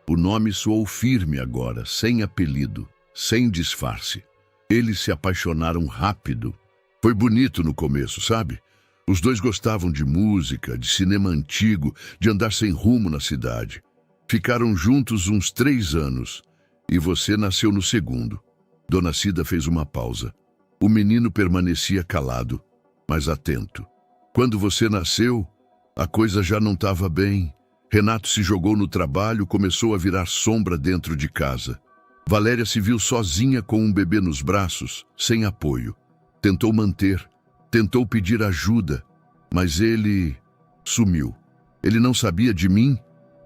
O nome soou firme agora, sem apelido, sem disfarce. Eles se apaixonaram rápido. Foi bonito no começo, sabe? Os 2 gostavam de música, de cinema antigo, de andar sem rumo na cidade. Ficaram juntos uns 3 anos. E você nasceu no segundo. Dona Cida fez uma pausa. O menino permanecia calado, mas atento. Quando você nasceu, a coisa já não estava bem. Renato se jogou no trabalho, começou a virar sombra dentro de casa. Valéria se viu sozinha com um bebê nos braços, sem apoio. Tentou manter, tentou pedir ajuda, mas ele sumiu. Ele não sabia de mim?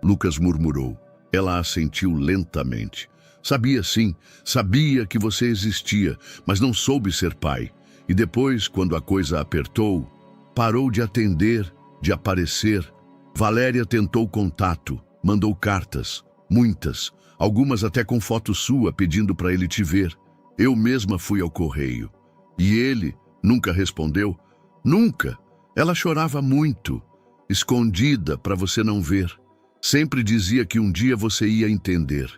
Lucas murmurou. Ela assentiu lentamente. Sabia sim, sabia que você existia, mas não soube ser pai. E depois, quando a coisa apertou, parou de atender, de aparecer. Valéria tentou contato, mandou cartas, muitas, algumas até com foto sua pedindo para ele te ver. Eu mesma fui ao correio. E ele nunca respondeu? Nunca. Ela chorava muito, escondida para você não ver. Sempre dizia que um dia você ia entender.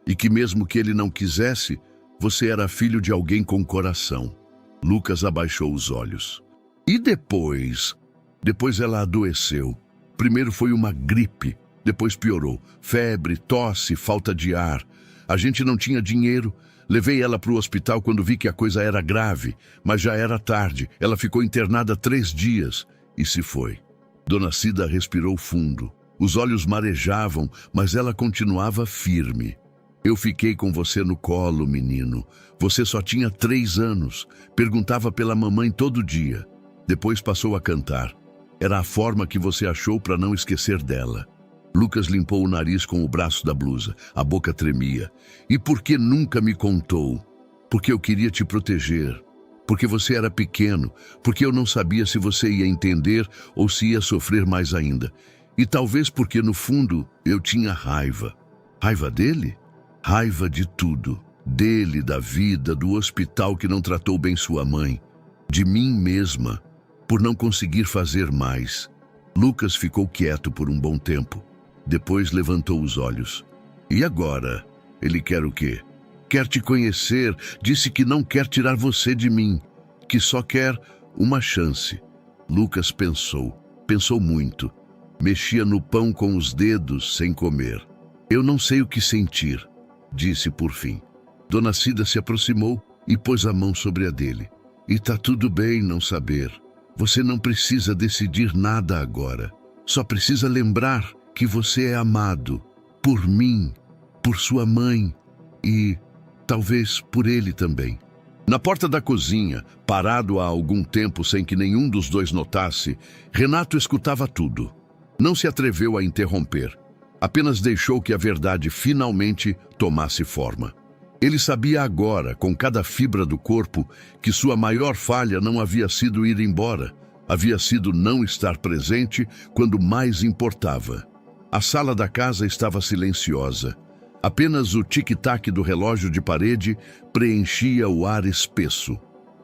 E que mesmo que ele não quisesse, você era filho de alguém com coração. Lucas abaixou os olhos. E depois? Depois ela adoeceu. Primeiro foi uma gripe, depois piorou. Febre, tosse, falta de ar. A gente não tinha dinheiro. Levei ela para o hospital quando vi que a coisa era grave, mas já era tarde. Ela ficou internada 3 dias e se foi. Dona Cida respirou fundo. Os olhos marejavam, mas ela continuava firme. Eu fiquei com você no colo, menino. Você só tinha 3 anos. Perguntava pela mamãe todo dia. Depois passou a cantar. Era a forma que você achou para não esquecer dela. Lucas limpou o nariz com o braço da blusa. A boca tremia. E por que nunca me contou? Porque eu queria te proteger. Porque você era pequeno. Porque eu não sabia se você ia entender ou se ia sofrer mais ainda. E talvez porque, no fundo, eu tinha raiva. Raiva dele? Raiva de tudo. Dele, da vida, do hospital que não tratou bem sua mãe. De mim mesma, por não conseguir fazer mais. Lucas ficou quieto por um bom tempo. Depois levantou os olhos. E agora? Ele quer o quê? Quer te conhecer, disse que não quer tirar você de mim, que só quer uma chance. Lucas pensou muito. Mexia no pão com os dedos, sem comer. Eu não sei o que sentir, disse por fim. Dona Cida se aproximou e pôs a mão sobre a dele. E tá tudo bem não saber. Você não precisa decidir nada agora. Só precisa lembrar que você é amado. Por mim, por sua mãe e, talvez, por ele também. Na porta da cozinha, parado há algum tempo sem que nenhum dos 2 notasse, Renato escutava tudo. Não se atreveu a interromper. Apenas deixou que a verdade finalmente tomasse forma. Ele sabia agora, com cada fibra do corpo, que sua maior falha não havia sido ir embora. Havia sido não estar presente quando mais importava. A sala da casa estava silenciosa. Apenas o tic-tac do relógio de parede preenchia o ar espesso.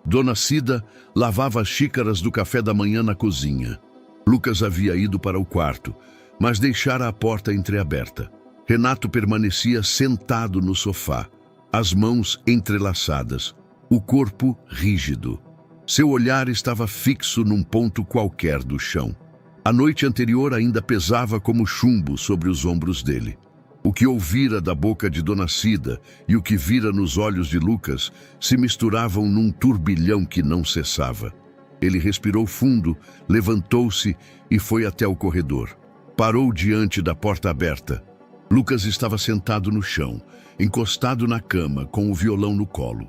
Dona Cida lavava as xícaras do café da manhã na cozinha. Lucas havia ido para o quarto, mas deixara a porta entreaberta. Renato permanecia sentado no sofá, as mãos entrelaçadas, o corpo rígido. Seu olhar estava fixo num ponto qualquer do chão. A noite anterior ainda pesava como chumbo sobre os ombros dele. O que ouvira da boca de Dona Cida e o que vira nos olhos de Lucas se misturavam num turbilhão que não cessava. Ele respirou fundo, levantou-se e foi até o corredor. Parou diante da porta aberta. Lucas estava sentado no chão, encostado na cama, com o violão no colo.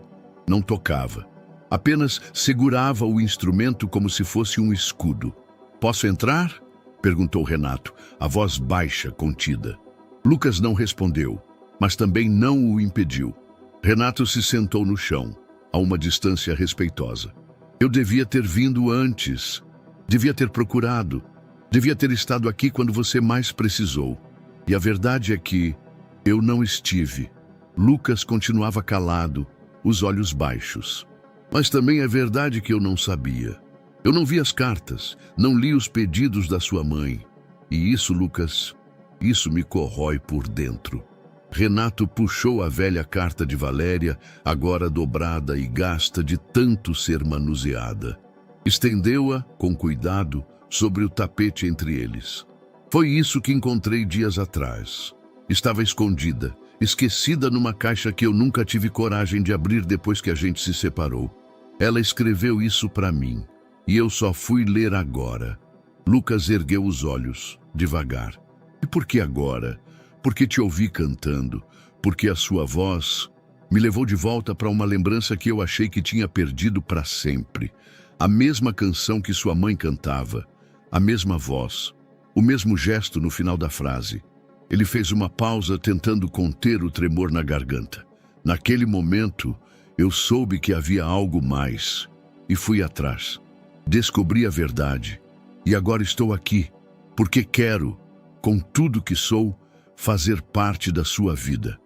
Não tocava. Apenas segurava o instrumento como se fosse um escudo. "Posso entrar?" perguntou Renato, a voz baixa, contida. Lucas não respondeu, mas também não o impediu. Renato se sentou no chão, a uma distância respeitosa. "Eu devia ter vindo antes. Devia ter procurado. Devia ter estado aqui quando você mais precisou. E a verdade é que eu não estive." Lucas continuava calado, os olhos baixos. "Mas também é verdade que eu não sabia. Eu não vi as cartas, não li os pedidos da sua mãe. E isso, Lucas, isso me corrói por dentro." Renato puxou a velha carta de Valéria, agora dobrada e gasta de tanto ser manuseada. Estendeu-a, com cuidado, sobre o tapete entre eles. "Foi isso que encontrei dias atrás. Estava escondida, esquecida numa caixa que eu nunca tive coragem de abrir depois que a gente se separou. Ela escreveu isso para mim, e eu só fui ler agora." Lucas ergueu os olhos, devagar. "E por que agora? Porque te ouvi cantando, porque a sua voz me levou de volta para uma lembrança que eu achei que tinha perdido para sempre. A mesma canção que sua mãe cantava, a mesma voz, o mesmo gesto no final da frase." Ele fez uma pausa, tentando conter o tremor na garganta. "Naquele momento, eu soube que havia algo mais, e fui atrás. Descobri a verdade, e agora estou aqui, porque quero, com tudo que sou, fazer parte da sua vida.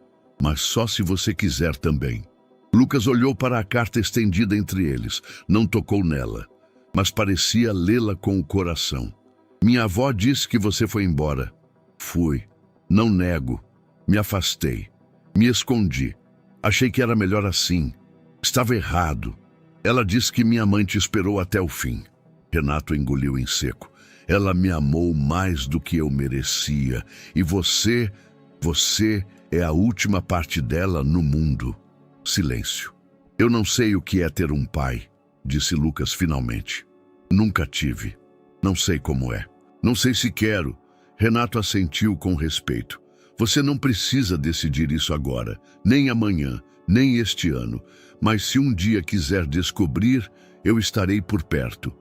Mas só se você quiser também." Lucas olhou para a carta estendida entre eles. Não tocou nela, mas parecia lê-la com o coração. "Minha avó disse que você foi embora. Fui. Não nego. Me afastei. Me escondi. Achei que era melhor assim. Estava errado. Ela disse que minha mãe te esperou até o fim." Renato engoliu em seco. "Ela me amou mais do que eu merecia. E você é a última parte dela no mundo." Silêncio. "Eu não sei o que é ter um pai", disse Lucas finalmente. "Nunca tive. Não sei como é. Não sei se quero." Renato assentiu com respeito. "Você não precisa decidir isso agora, nem amanhã, nem este ano. Mas se um dia quiser descobrir, eu estarei por perto."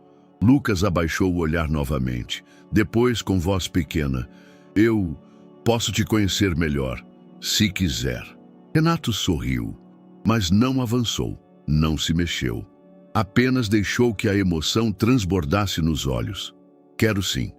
Lucas abaixou o olhar novamente. Depois, com voz pequena, "Eu posso te conhecer melhor, se quiser." Renato sorriu, mas não avançou, não se mexeu. Apenas deixou que a emoção transbordasse nos olhos. "Quero sim,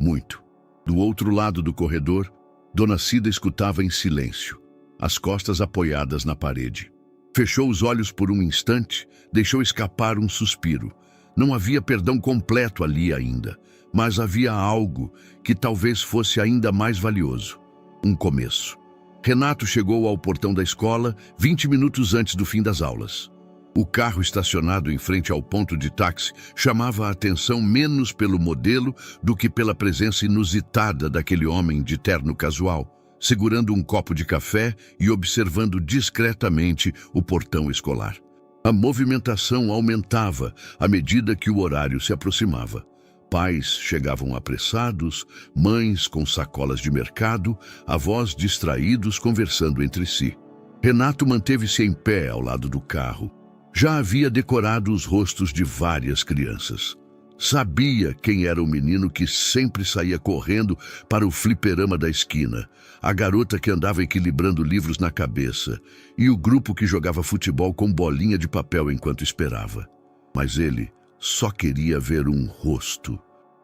muito." Do outro lado do corredor, Dona Cida escutava em silêncio, as costas apoiadas na parede. Fechou os olhos por um instante, deixou escapar um suspiro. Não havia perdão completo ali ainda, mas havia algo que talvez fosse ainda mais valioso. Um começo. Renato chegou ao portão da escola 20 minutos antes do fim das aulas. O carro estacionado em frente ao ponto de táxi chamava a atenção menos pelo modelo do que pela presença inusitada daquele homem de terno casual, segurando um copo de café e observando discretamente o portão escolar. A movimentação aumentava à medida que o horário se aproximava. Pais chegavam apressados, mães com sacolas de mercado, avós distraídos conversando entre si. Renato manteve-se em pé ao lado do carro. Já havia decorado os rostos de várias crianças. Sabia quem era o menino que sempre saía correndo para o fliperama da esquina, a garota que andava equilibrando livros na cabeça e o grupo que jogava futebol com bolinha de papel enquanto esperava. Mas ele só queria ver um rosto.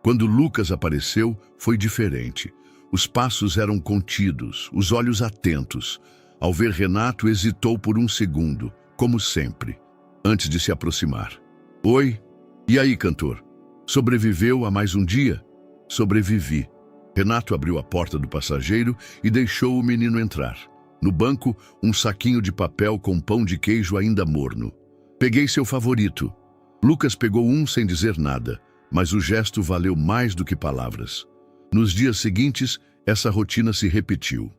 Quando Lucas apareceu, foi diferente. Os passos eram contidos, os olhos atentos. Ao ver Renato, hesitou por um segundo, como sempre, antes de se aproximar. "Oi? E aí, cantor? Sobreviveu a mais um dia?" "Sobrevivi." Renato abriu a porta do passageiro e deixou o menino entrar. No banco, um saquinho de papel com pão de queijo ainda morno. "Peguei seu favorito." Lucas pegou um sem dizer nada, mas o gesto valeu mais do que palavras. Nos dias seguintes, essa rotina se repetiu.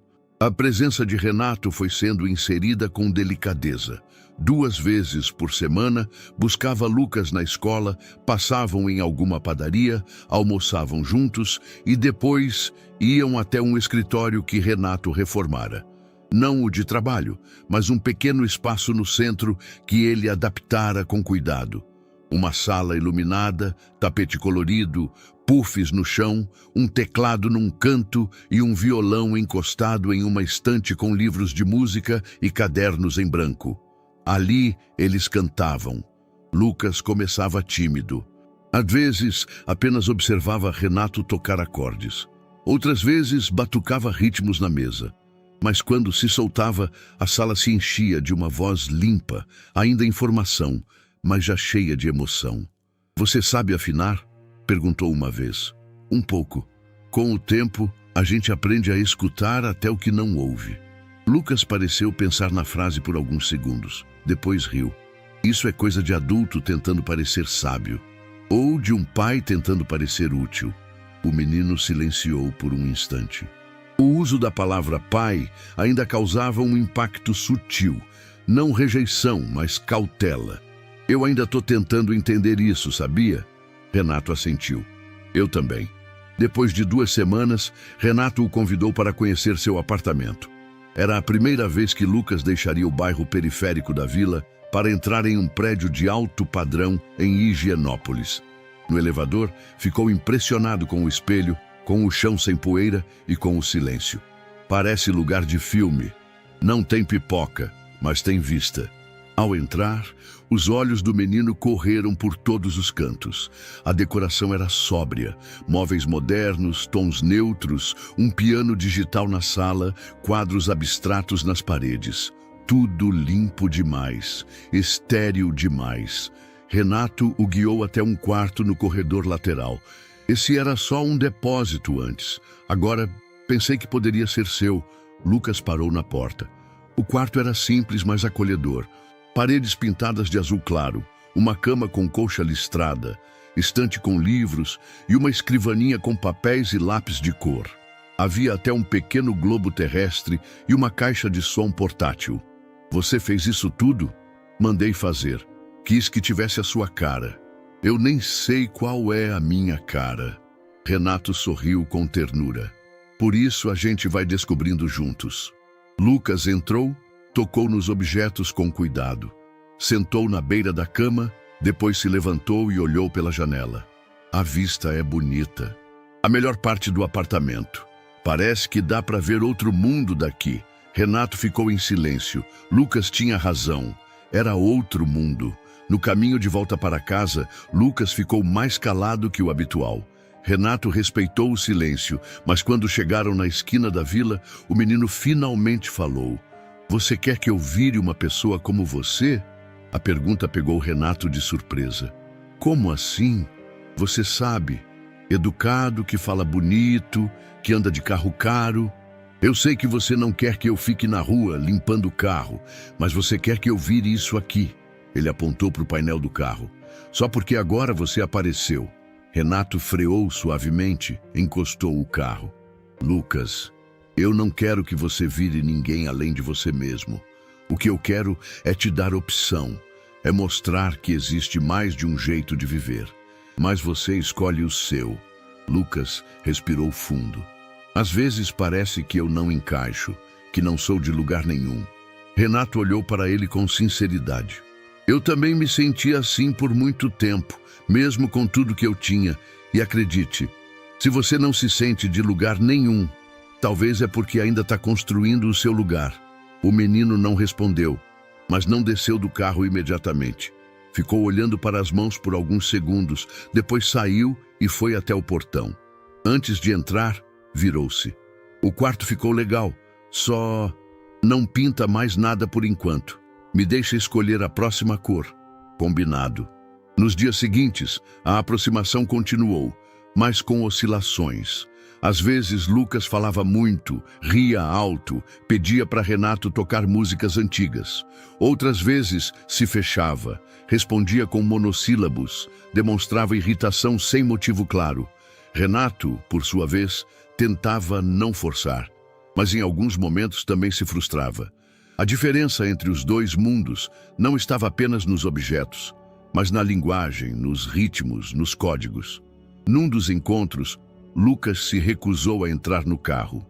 A presença de Renato foi sendo inserida com delicadeza. 2 vezes por semana, buscava Lucas na escola, passavam em alguma padaria, almoçavam juntos e depois iam até um escritório que Renato reformara. Não o de trabalho, mas um pequeno espaço no centro que ele adaptara com cuidado. Uma sala iluminada, tapete colorido, puffs no chão, um teclado num canto e um violão encostado em uma estante com livros de música e cadernos em branco. Ali eles cantavam. Lucas começava tímido. Às vezes apenas observava Renato tocar acordes. Outras vezes batucava ritmos na mesa. Mas quando se soltava, a sala se enchia de uma voz limpa, ainda em formação, mas já cheia de emoção. "Você sabe afinar?" perguntou uma vez. "Um pouco. Com o tempo, a gente aprende a escutar até o que não ouve." Lucas pareceu pensar na frase por alguns segundos. Depois riu. Isso é coisa de adulto tentando parecer sábio. Ou de um pai tentando parecer útil. O menino silenciou por um instante. O uso da palavra pai ainda causava um impacto sutil. Não rejeição, mas cautela. "Eu ainda estou tentando entender isso, sabia?" Renato assentiu. "Eu também." Depois de 2 semanas, Renato o convidou para conhecer seu apartamento. Era a primeira vez que Lucas deixaria o bairro periférico da vila para entrar em um prédio de alto padrão em Higienópolis. No elevador, ficou impressionado com o espelho, com o chão sem poeira e com o silêncio. "Parece lugar de filme. Não tem pipoca, mas tem vista." Ao entrar, os olhos do menino correram por todos os cantos. A decoração era sóbria, móveis modernos, tons neutros, um piano digital na sala, quadros abstratos nas paredes. Tudo limpo demais, estéril demais. Renato o guiou até um quarto no corredor lateral. Esse era só um depósito antes. Agora, pensei que poderia ser seu. Lucas parou na porta. O quarto era simples, mas acolhedor. Paredes pintadas de azul claro, uma cama com colcha listrada, estante com livros e uma escrivaninha com papéis e lápis de cor. Havia até um pequeno globo terrestre e uma caixa de som portátil. "Você fez isso tudo?" "Mandei fazer. Quis que tivesse a sua cara." "Eu nem sei qual é a minha cara." Renato sorriu com ternura. "Por isso a gente vai descobrindo juntos." Lucas entrou, tocou nos objetos com cuidado. Sentou na beira da cama, depois se levantou e olhou pela janela. "A vista é bonita. A melhor parte do apartamento. Parece que dá para ver outro mundo daqui." Renato ficou em silêncio. Lucas tinha razão. Era outro mundo. No caminho de volta para casa, Lucas ficou mais calado que o habitual. Renato respeitou o silêncio, mas quando chegaram na esquina da vila, o menino finalmente falou. "Você quer que eu vire uma pessoa como você?" A pergunta pegou Renato de surpresa. "Como assim?" "Você sabe, educado, que fala bonito, que anda de carro caro. Eu sei que você não quer que eu fique na rua limpando o carro, mas você quer que eu vire isso aqui." Ele apontou para o painel do carro. "Só porque agora você apareceu." Renato freou suavemente, encostou o carro. "Lucas, eu não quero que você vire ninguém além de você mesmo. O que eu quero é te dar opção, é mostrar que existe mais de um jeito de viver. Mas você escolhe o seu." Lucas respirou fundo. "Às vezes parece que eu não encaixo, que não sou de lugar nenhum." Renato olhou para ele com sinceridade. "Eu também me senti assim por muito tempo, mesmo com tudo que eu tinha. E acredite, se você não se sente de lugar nenhum, talvez é porque ainda está construindo o seu lugar." O menino não respondeu, mas não desceu do carro imediatamente. Ficou olhando para as mãos por alguns segundos, depois saiu e foi até o portão. Antes de entrar, virou-se. "O quarto ficou legal, só não pinta mais nada por enquanto. Me deixa escolher a próxima cor." "Combinado." Nos dias seguintes, a aproximação continuou, mas com oscilações. Às vezes, Lucas falava muito, ria alto, pedia para Renato tocar músicas antigas. Outras vezes, se fechava, respondia com monossílabos, demonstrava irritação sem motivo claro. Renato, por sua vez, tentava não forçar. mas em alguns momentos também se frustrava. A diferença entre os dois mundos não estava apenas nos objetos, mas na linguagem, nos ritmos, nos códigos. Num dos encontros, Lucas se recusou a entrar no carro.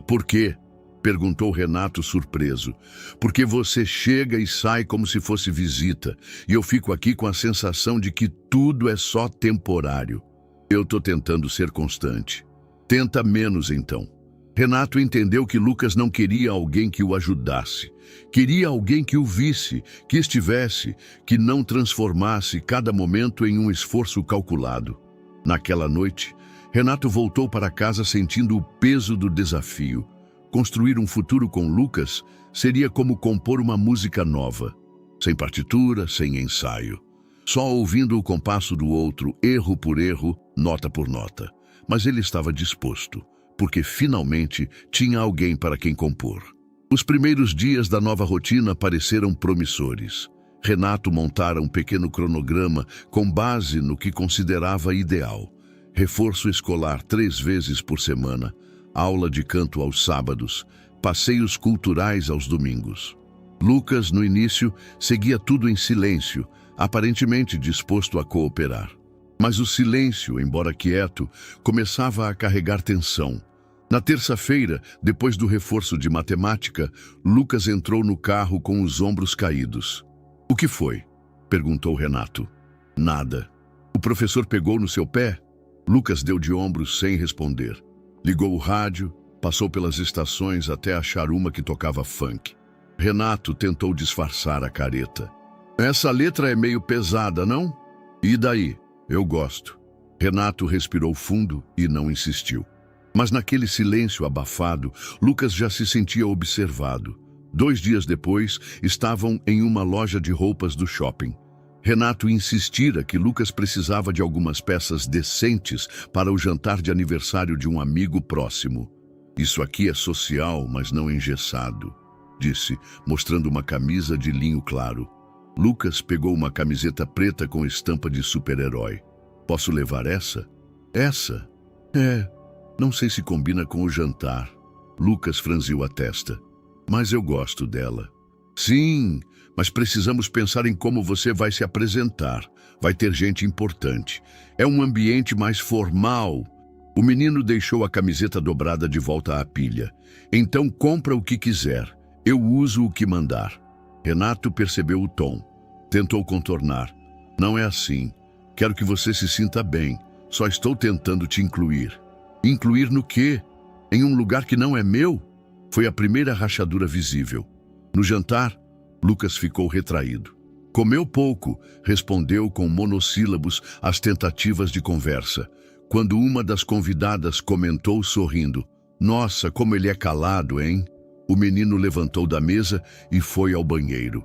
Por quê? Perguntou Renato surpreso. Porque você chega e sai como se fosse visita, e eu fico aqui com a sensação de que tudo é só temporário. Eu tô tentando ser constante. Tenta menos então. Renato entendeu que Lucas não queria alguém que o ajudasse. Queria alguém que o visse, que estivesse, que não transformasse cada momento em um esforço calculado. Naquela noite, Renato voltou para casa sentindo o peso do desafio. Construir um futuro com Lucas seria como compor uma música nova, sem partitura, sem ensaio. Só ouvindo o compasso do outro, erro por erro, nota por nota. Mas ele estava disposto, porque finalmente tinha alguém para quem compor. Os primeiros dias da nova rotina pareceram promissores. Renato montara um pequeno cronograma com base no que considerava ideal. Reforço escolar 3 vezes por semana, aula de canto aos sábados, passeios culturais aos domingos. Lucas, no início, seguia tudo em silêncio, aparentemente disposto a cooperar. Mas o silêncio, embora quieto, começava a carregar tensão. Na terça-feira, depois do reforço de matemática, Lucas entrou no carro com os ombros caídos. "O que foi?" perguntou Renato. "Nada." "O professor pegou no seu pé?" Lucas deu de ombros sem responder. Ligou o rádio, passou pelas estações até achar uma que tocava funk. Renato tentou disfarçar a careta. "Essa letra é meio pesada, não?" "E daí? Eu gosto." Renato respirou fundo e não insistiu. Mas naquele silêncio abafado, Lucas já se sentia observado. 2 dias depois, estavam em uma loja de roupas do shopping. Renato insistira que Lucas precisava de algumas peças decentes para o jantar de aniversário de um amigo próximo. "Isso aqui é social, mas não engessado", disse, mostrando uma camisa de linho claro. Lucas pegou uma camiseta preta com estampa de super-herói. "Posso levar essa?" "Essa? Não sei se combina com o jantar." Lucas franziu a testa. "Mas eu gosto dela." "Sim, mas precisamos pensar em como você vai se apresentar. Vai ter gente importante. É um ambiente mais formal." O menino deixou a camiseta dobrada de volta à pilha. "Então compra o que quiser. Eu uso o que mandar." Renato percebeu o tom. Tentou contornar. "Não é assim. Quero que você se sinta bem. Só estou tentando te incluir." "Incluir no quê? Em um lugar que não é meu?" Foi a primeira rachadura visível. No jantar, Lucas ficou retraído. "Comeu pouco", respondeu com monossílabos às tentativas de conversa. Quando uma das convidadas comentou sorrindo: "Nossa, como ele é calado, hein?" O menino levantou da mesa e foi ao banheiro.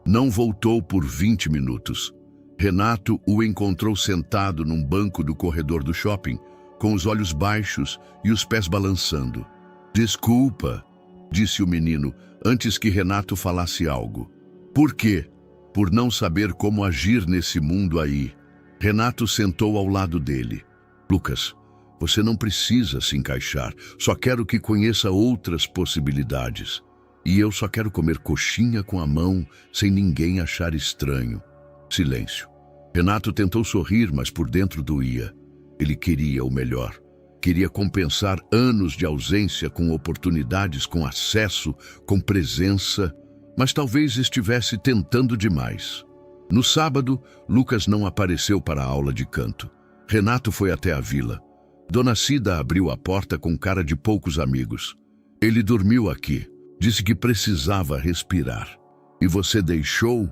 Não voltou por 20 minutos. Renato o encontrou sentado num banco do corredor do shopping, com os olhos baixos e os pés balançando. "Desculpa", disse o menino, antes que Renato falasse algo. "Por quê?" "Por não saber como agir nesse mundo aí." Renato sentou ao lado dele. "Lucas, você não precisa se encaixar. Só quero que conheça outras possibilidades. E eu só quero comer coxinha com a mão, sem ninguém achar estranho." Silêncio. Renato tentou sorrir, mas por dentro doía. Ele queria o melhor. Queria compensar anos de ausência com oportunidades, com acesso, com presença, mas talvez estivesse tentando demais. No sábado, Lucas não apareceu para a aula de canto. Renato foi até a vila. Dona Cida abriu a porta com cara de poucos amigos. "Ele dormiu aqui. Disse que precisava respirar. E você deixou?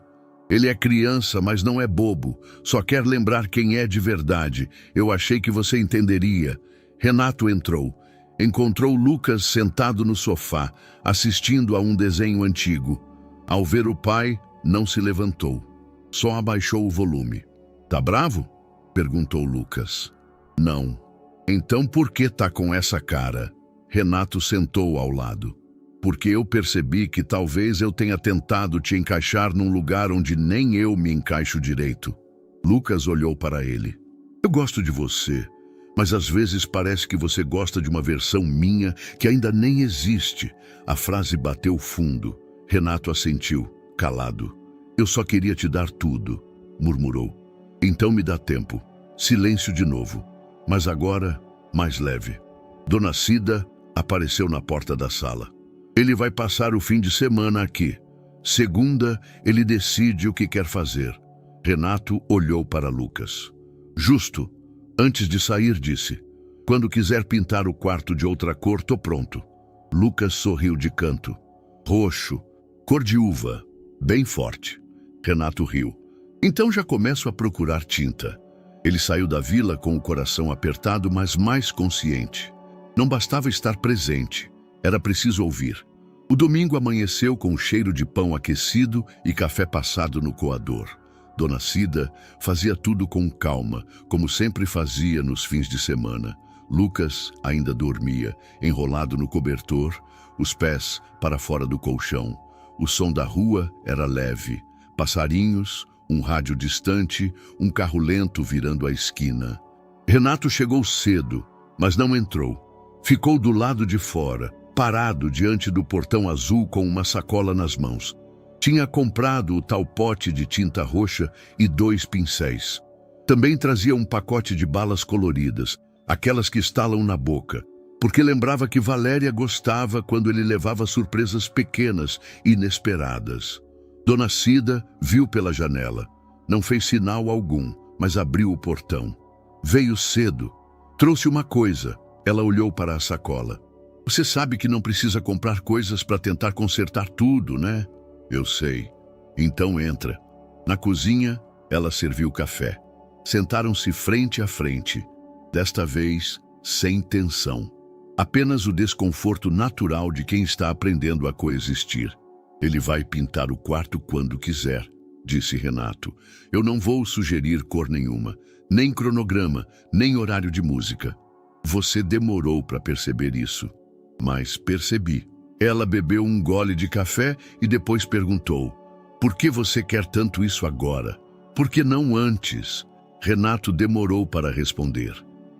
Ele é criança, mas não é bobo. Só quer lembrar quem é de verdade. Eu achei que você entenderia." Renato entrou. Encontrou Lucas sentado no sofá, assistindo a um desenho antigo. Ao ver o pai, não se levantou. Só abaixou o volume. "Tá bravo?" perguntou Lucas. "Não." "Então por que tá com essa cara?" Renato sentou ao lado. "Porque eu percebi que talvez eu tenha tentado te encaixar num lugar onde nem eu me encaixo direito." Lucas olhou para ele. "Eu gosto de você, Mas às vezes parece que você gosta de uma versão minha que ainda nem existe. A frase bateu fundo. Renato assentiu, calado. Eu só queria te dar tudo, murmurou. Então me dá tempo. Silêncio de novo. Mas agora, mais leve. Dona Cida apareceu na porta da sala. Ele vai passar o fim de semana aqui. Segunda, ele decide o que quer fazer. Renato olhou para Lucas. Justo. Antes de sair, disse: quando quiser pintar o quarto de outra cor, tô pronto. Lucas sorriu de canto. Roxo, cor de uva, bem forte. Renato riu. Então já começo a procurar tinta. Ele saiu da vila com o coração apertado, mas mais consciente. Não bastava estar presente, era preciso ouvir. O domingo amanheceu com o cheiro de pão aquecido e café passado no coador. Dona Cida fazia tudo com calma, como sempre fazia nos fins de semana. Lucas ainda dormia, enrolado no cobertor, os pés para fora do colchão. O som da rua era leve. Passarinhos, um rádio distante, um carro lento virando a esquina. Renato chegou cedo, mas não entrou. Ficou do lado de fora, parado diante do portão azul com uma sacola nas mãos. Tinha comprado o tal pote de tinta roxa e 2 pincéis. Também trazia um pacote de balas coloridas, aquelas que estalam na boca, porque lembrava que Valéria gostava quando ele levava surpresas pequenas, inesperadas. Dona Cida viu pela janela. Não fez sinal algum, mas abriu o portão. Veio cedo. Trouxe uma coisa. Ela olhou para a sacola. Você sabe que não precisa comprar coisas para tentar consertar tudo, né? Eu sei. Então entra. Na cozinha, ela serviu café. Sentaram-se frente a frente. Desta vez, sem tensão. Apenas o desconforto natural de quem está aprendendo a coexistir. Ele vai pintar o quarto quando quiser, disse Renato. Eu não vou sugerir cor nenhuma, nem cronograma, nem horário de música. Você demorou para perceber isso. Mas percebi. Ela bebeu um gole de café e depois perguntou: por que você quer tanto isso agora? Por que não antes? Renato demorou para responder.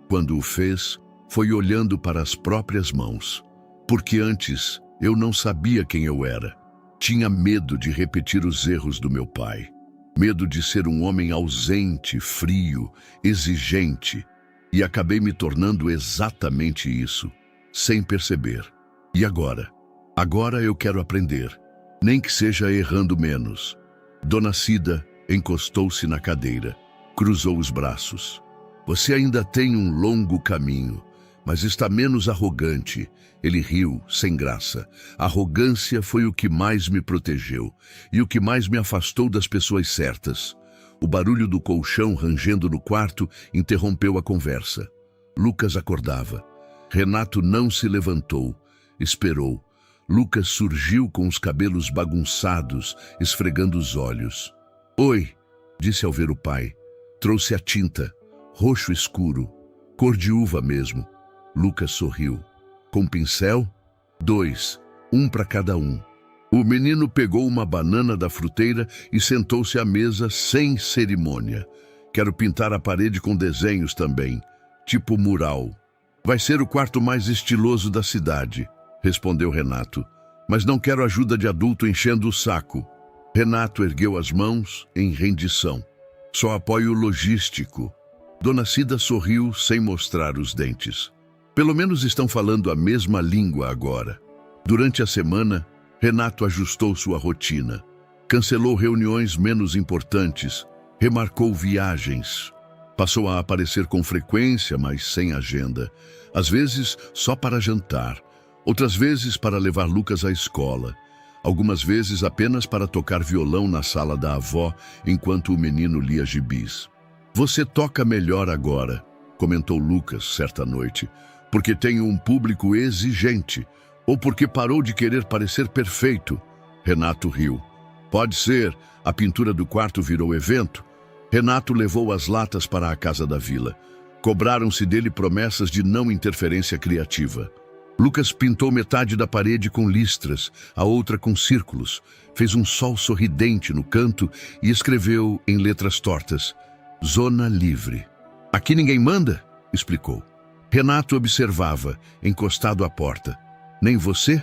Quando o fez, foi olhando para as próprias mãos. Porque antes eu não sabia quem eu era. Tinha medo de repetir os erros do meu pai. Medo de ser um homem ausente, frio, exigente. E acabei me tornando exatamente isso, sem perceber. E agora? Agora eu quero aprender, nem que seja errando menos. Dona Cida encostou-se na cadeira, cruzou os braços. Você ainda tem um longo caminho, mas está menos arrogante. Ele riu, sem graça. A arrogância foi o que mais me protegeu e o que mais me afastou das pessoas certas. O barulho do colchão rangendo no quarto interrompeu a conversa. Lucas acordava. Renato não se levantou, esperou. Lucas surgiu com os cabelos bagunçados, esfregando os olhos. Oi, disse ao ver o pai. Trouxe a tinta, roxo escuro, cor de uva mesmo. Lucas sorriu. Com pincel? 2, um para cada um. O menino pegou uma banana da fruteira e sentou-se à mesa sem cerimônia. Quero pintar a parede com desenhos também, tipo mural. Vai ser o quarto mais estiloso da cidade, respondeu Renato. Mas não quero ajuda de adulto enchendo o saco. Renato ergueu as mãos em rendição. Só apoio logístico. Dona Cida sorriu sem mostrar os dentes. Pelo menos estão falando a mesma língua agora. Durante a semana, Renato ajustou sua rotina. Cancelou reuniões menos importantes. Remarcou viagens. Passou a aparecer com frequência, mas sem agenda. Às vezes, só para jantar. Outras vezes, para levar Lucas à escola. Algumas vezes, apenas para tocar violão na sala da avó, enquanto o menino lia gibis. Você toca melhor agora, comentou Lucas certa noite, porque tem um público exigente, ou porque parou de querer parecer perfeito. Renato riu. Pode ser, a pintura do quarto virou evento. Renato levou as latas para a casa da vila. Cobraram-se dele promessas de não interferência criativa. Lucas pintou metade da parede com listras, a outra com círculos. Fez um sol sorridente no canto e escreveu em letras tortas: Zona livre. Aqui ninguém manda? explicou. Renato observava, encostado à porta. Nem você,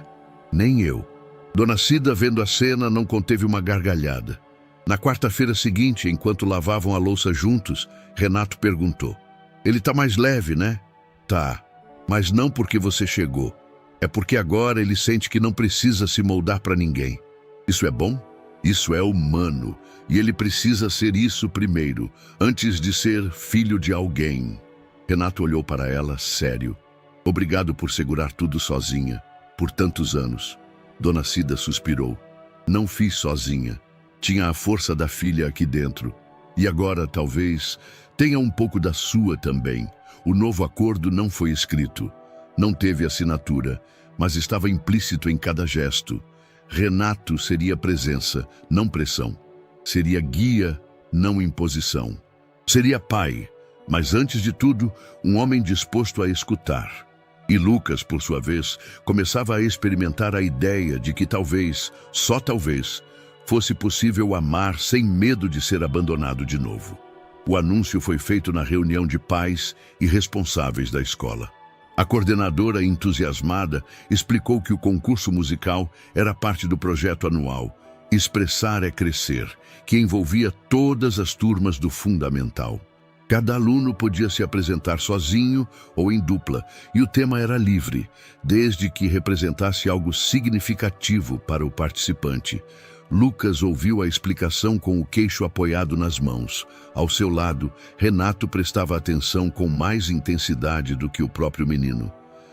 nem eu. Dona Cida, vendo a cena, não conteve uma gargalhada. Na quarta-feira seguinte, enquanto lavavam a louça juntos, Renato perguntou. Ele tá mais leve, né? Tá, mas não porque você chegou. É porque agora ele sente que não precisa se moldar para ninguém. Isso é bom? Isso é humano. E ele precisa ser isso primeiro, antes de ser filho de alguém. Renato olhou para ela, sério. Obrigado por segurar tudo sozinha, por tantos anos. Dona Cida suspirou. Não fiz sozinha. Tinha a força da filha aqui dentro. E agora, talvez, tenha um pouco da sua também. O novo acordo não foi escrito. Não teve assinatura, mas estava implícito em cada gesto. Renato seria presença, não pressão. Seria guia, não imposição. Seria pai, mas antes de tudo, um homem disposto a escutar. E Lucas, por sua vez, começava a experimentar a ideia de que talvez, só talvez, fosse possível amar sem medo de ser abandonado de novo. O anúncio foi feito na reunião de pais e responsáveis da escola. A coordenadora, entusiasmada, explicou que o concurso musical era parte do projeto anual Expressar é Crescer, que envolvia todas as turmas do fundamental. Cada aluno podia se apresentar sozinho ou em dupla, e o tema era livre, desde que representasse algo significativo para o participante. Lucas ouviu a explicação com o queixo apoiado nas mãos. Ao seu lado, Renato prestava atenção com mais intensidade do que o próprio menino.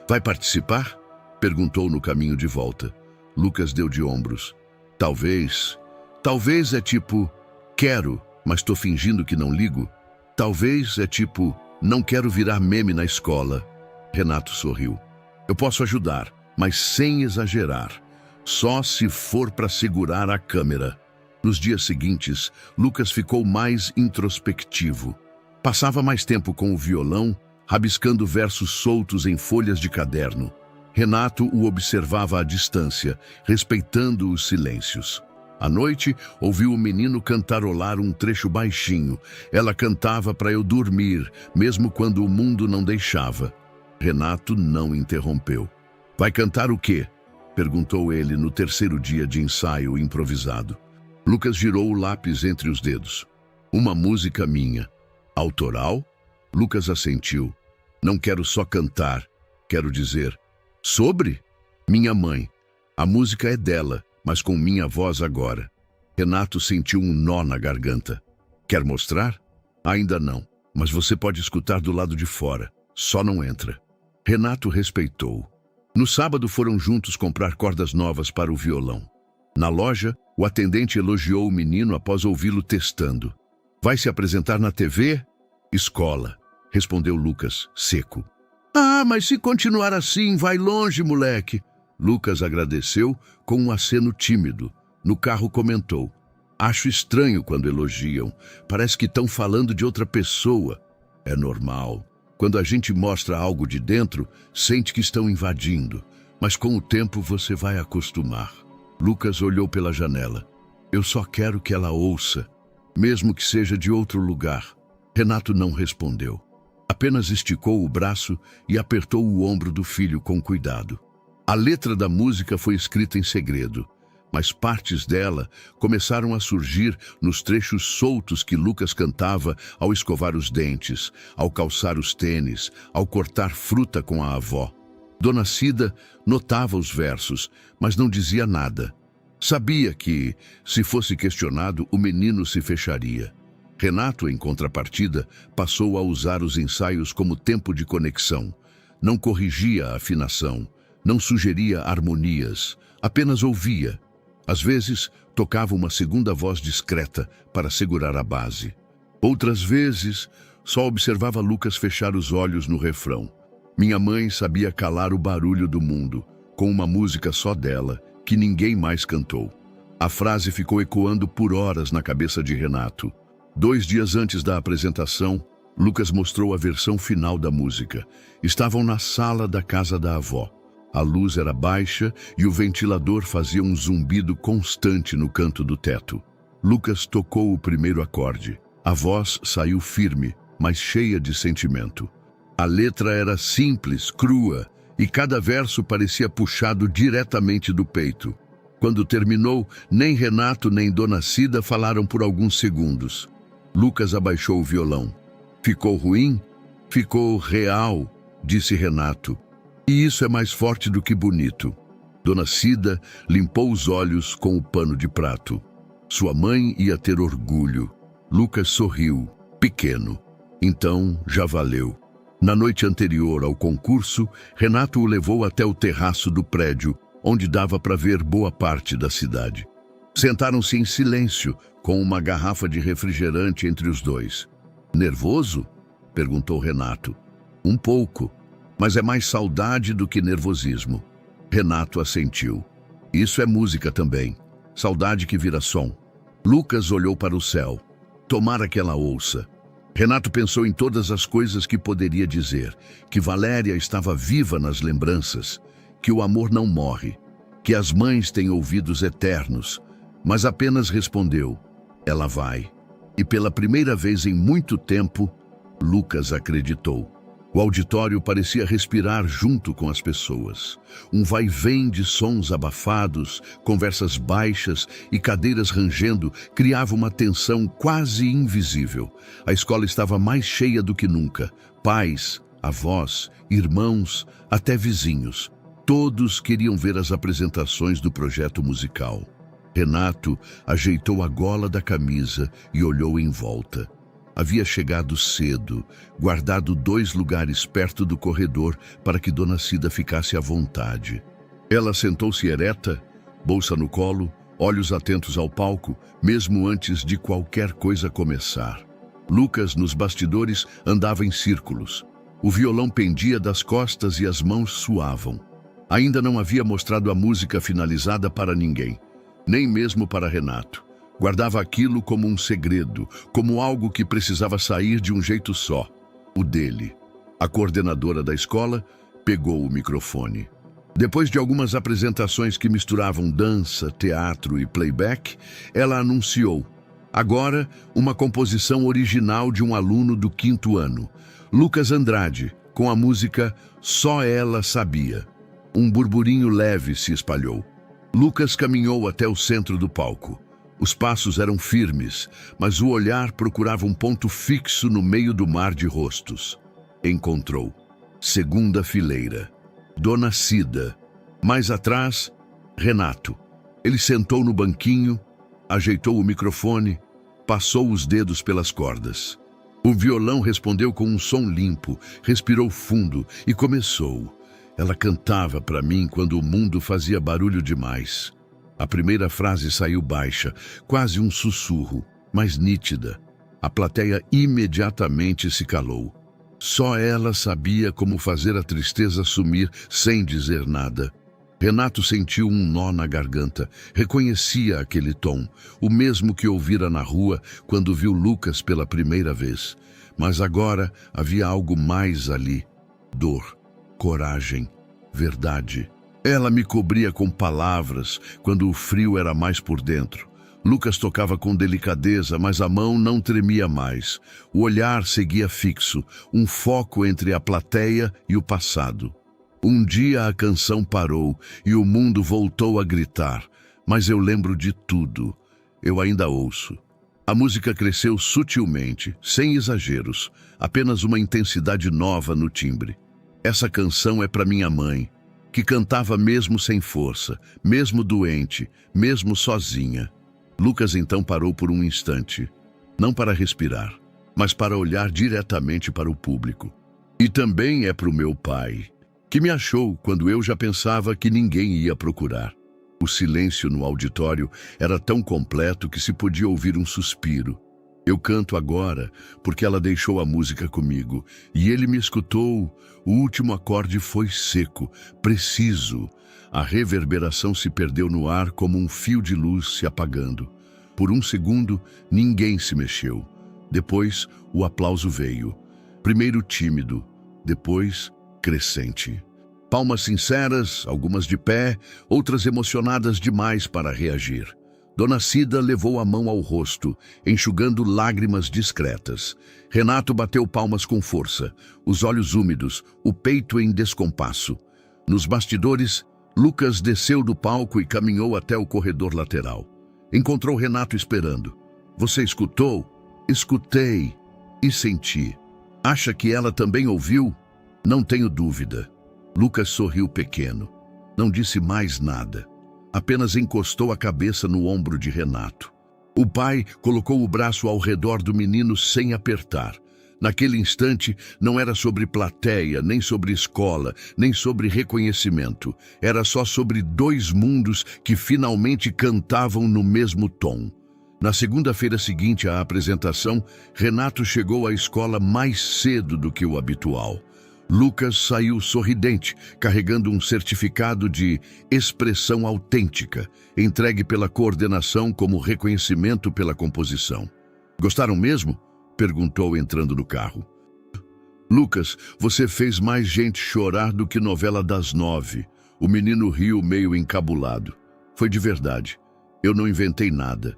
Vai participar? Perguntou no caminho de volta. Lucas deu de ombros. Talvez. Talvez é tipo, quero, mas tô fingindo que não ligo. Talvez é tipo, não quero virar meme na escola. Renato sorriu. Eu posso ajudar, mas sem exagerar. Só se for para segurar a câmera. Nos dias seguintes, Lucas ficou mais introspectivo. Passava mais tempo com o violão, rabiscando versos soltos em folhas de caderno. Renato o observava à distância, respeitando os silêncios. À noite, ouviu o menino cantarolar um trecho baixinho. Ela cantava para eu dormir, mesmo quando o mundo não deixava. Renato não interrompeu. Vai cantar o quê? Perguntou ele no terceiro dia de ensaio improvisado. Lucas girou o lápis entre os dedos. Uma música minha. Autoral? Lucas assentiu. Não quero só cantar, quero dizer. Sobre? Minha mãe. A música é dela, mas com minha voz agora. Renato sentiu um nó na garganta. Quer mostrar? Ainda não, mas você pode escutar do lado de fora. Só não entra. Renato respeitou. No sábado foram juntos comprar cordas novas para o violão. Na loja, o atendente elogiou o menino após ouvi-lo testando. Vai se apresentar na TV? Escola, respondeu Lucas, seco. Ah, mas se continuar assim, vai longe, moleque. Lucas agradeceu com um aceno tímido. No carro comentou. Acho estranho quando elogiam. Parece que estão falando de outra pessoa. É normal. Quando a gente mostra algo de dentro, sente que estão invadindo. Mas com o tempo você vai acostumar. Lucas olhou pela janela. Eu só quero que ela ouça, mesmo que seja de outro lugar. Renato não respondeu. Apenas esticou o braço e apertou o ombro do filho com cuidado. A letra da música foi escrita em segredo, mas partes dela começaram a surgir nos trechos soltos que Lucas cantava ao escovar os dentes, ao calçar os tênis, ao cortar fruta com a avó. Dona Cida notava os versos, mas não dizia nada. Sabia que, se fosse questionado, o menino se fecharia. Renato, em contrapartida, passou a usar os ensaios como tempo de conexão. Não corrigia a afinação, não sugeria harmonias, apenas ouvia. Às vezes, tocava uma segunda voz discreta para segurar a base. Outras vezes, só observava Lucas fechar os olhos no refrão. Minha mãe sabia calar o barulho do mundo, com uma música só dela, que ninguém mais cantou. A frase ficou ecoando por horas na cabeça de Renato. 2 dias antes da apresentação, Lucas mostrou a versão final da música. Estavam na sala da casa da avó. A luz era baixa e o ventilador fazia um zumbido constante no canto do teto. Lucas tocou o primeiro acorde. A voz saiu firme, mas cheia de sentimento. A letra era simples, crua, e cada verso parecia puxado diretamente do peito. Quando terminou, nem Renato nem Dona Cida falaram por alguns segundos. Lucas abaixou o violão. Ficou ruim? Ficou real, disse Renato. E isso é mais forte do que bonito. Dona Cida limpou os olhos com o pano de prato. Sua mãe ia ter orgulho. Lucas sorriu, pequeno. Então, já valeu. Na noite anterior ao concurso, Renato o levou até o terraço do prédio, onde dava para ver boa parte da cidade. Sentaram-se em silêncio, com uma garrafa de refrigerante entre os dois. Nervoso? Perguntou Renato. Um pouco, mas é mais saudade do que nervosismo. Renato assentiu. Isso é música também. Saudade que vira som. Lucas olhou para o céu. Tomara que ela ouça. Renato pensou em todas as coisas que poderia dizer, que Valéria estava viva nas lembranças, que o amor não morre, que as mães têm ouvidos eternos, mas apenas respondeu, ela vai. E pela primeira vez em muito tempo, Lucas acreditou. O auditório parecia respirar junto com as pessoas. Um vai-vem de sons abafados, conversas baixas e cadeiras rangendo criava uma tensão quase invisível. A escola estava mais cheia do que nunca. Pais, avós, irmãos, até vizinhos. Todos queriam ver as apresentações do projeto musical. Renato ajeitou a gola da camisa e olhou em volta. Havia chegado cedo, guardado 2 lugares perto do corredor para que Dona Cida ficasse à vontade. Ela sentou-se ereta, bolsa no colo, olhos atentos ao palco, mesmo antes de qualquer coisa começar. Lucas, nos bastidores, andava em círculos. O violão pendia das costas e as mãos suavam. Ainda não havia mostrado a música finalizada para ninguém, nem mesmo para Renato. Guardava aquilo como um segredo, como algo que precisava sair de um jeito só, o dele. A coordenadora da escola pegou o microfone. Depois de algumas apresentações que misturavam dança, teatro e playback, ela anunciou, agora, uma composição original de um aluno do 5º ano, Lucas Andrade, com a música Só Ela Sabia. Um burburinho leve se espalhou. Lucas caminhou até o centro do palco. Os passos eram firmes, mas o olhar procurava um ponto fixo no meio do mar de rostos. Encontrou. Segunda fileira. Dona Cida. Mais atrás, Renato. Ele sentou no banquinho, ajeitou o microfone, passou os dedos pelas cordas. O violão respondeu com um som limpo, respirou fundo e começou. Ela cantava para mim quando o mundo fazia barulho demais. A primeira frase saiu baixa, quase um sussurro, mas nítida. A plateia imediatamente se calou. Só ela sabia como fazer a tristeza sumir sem dizer nada. Renato sentiu um nó na garganta. Reconhecia aquele tom, o mesmo que ouvira na rua quando viu Lucas pela primeira vez. Mas agora havia algo mais ali. Dor, coragem, verdade. Ela me cobria com palavras quando o frio era mais por dentro. Lucas tocava com delicadeza, mas a mão não tremia mais. O olhar seguia fixo, um foco entre a plateia e o passado. Um dia a canção parou e o mundo voltou a gritar, mas eu lembro de tudo. Eu ainda ouço. A música cresceu sutilmente, sem exageros, apenas uma intensidade nova no timbre. Essa canção é para minha mãe, que cantava mesmo sem força, mesmo doente, mesmo sozinha. Lucas então parou por um instante, não para respirar, mas para olhar diretamente para o público. E também é para o meu pai, que me achou quando eu já pensava que ninguém ia procurar. O silêncio no auditório era tão completo que se podia ouvir um suspiro. Eu canto agora porque ela deixou a música comigo e ele me escutou. O último acorde foi seco, preciso. A reverberação se perdeu no ar como um fio de luz se apagando. Por um segundo, ninguém se mexeu. Depois, o aplauso veio. Primeiro tímido, depois crescente. Palmas sinceras, algumas de pé, outras emocionadas demais para reagir. Dona Cida levou a mão ao rosto, enxugando lágrimas discretas. Renato bateu palmas com força, os olhos úmidos, o peito em descompasso. Nos bastidores, Lucas desceu do palco e caminhou até o corredor lateral. Encontrou Renato esperando. Você escutou? Escutei e senti. Acha que ela também ouviu? Não tenho dúvida. Lucas sorriu pequeno. Não disse mais nada. Apenas encostou a cabeça no ombro de Renato. O pai colocou o braço ao redor do menino sem apertar. Naquele instante, não era sobre plateia, nem sobre escola, nem sobre reconhecimento. Era só sobre dois mundos que finalmente cantavam no mesmo tom. Na segunda-feira seguinte à apresentação, Renato chegou à escola mais cedo do que o habitual. Lucas saiu sorridente, carregando um certificado de expressão autêntica, entregue pela coordenação como reconhecimento pela composição. Gostaram mesmo? Perguntou entrando no carro. Lucas, você fez mais gente chorar do que novela das 9. O menino riu meio encabulado. Foi de verdade. Eu não inventei nada.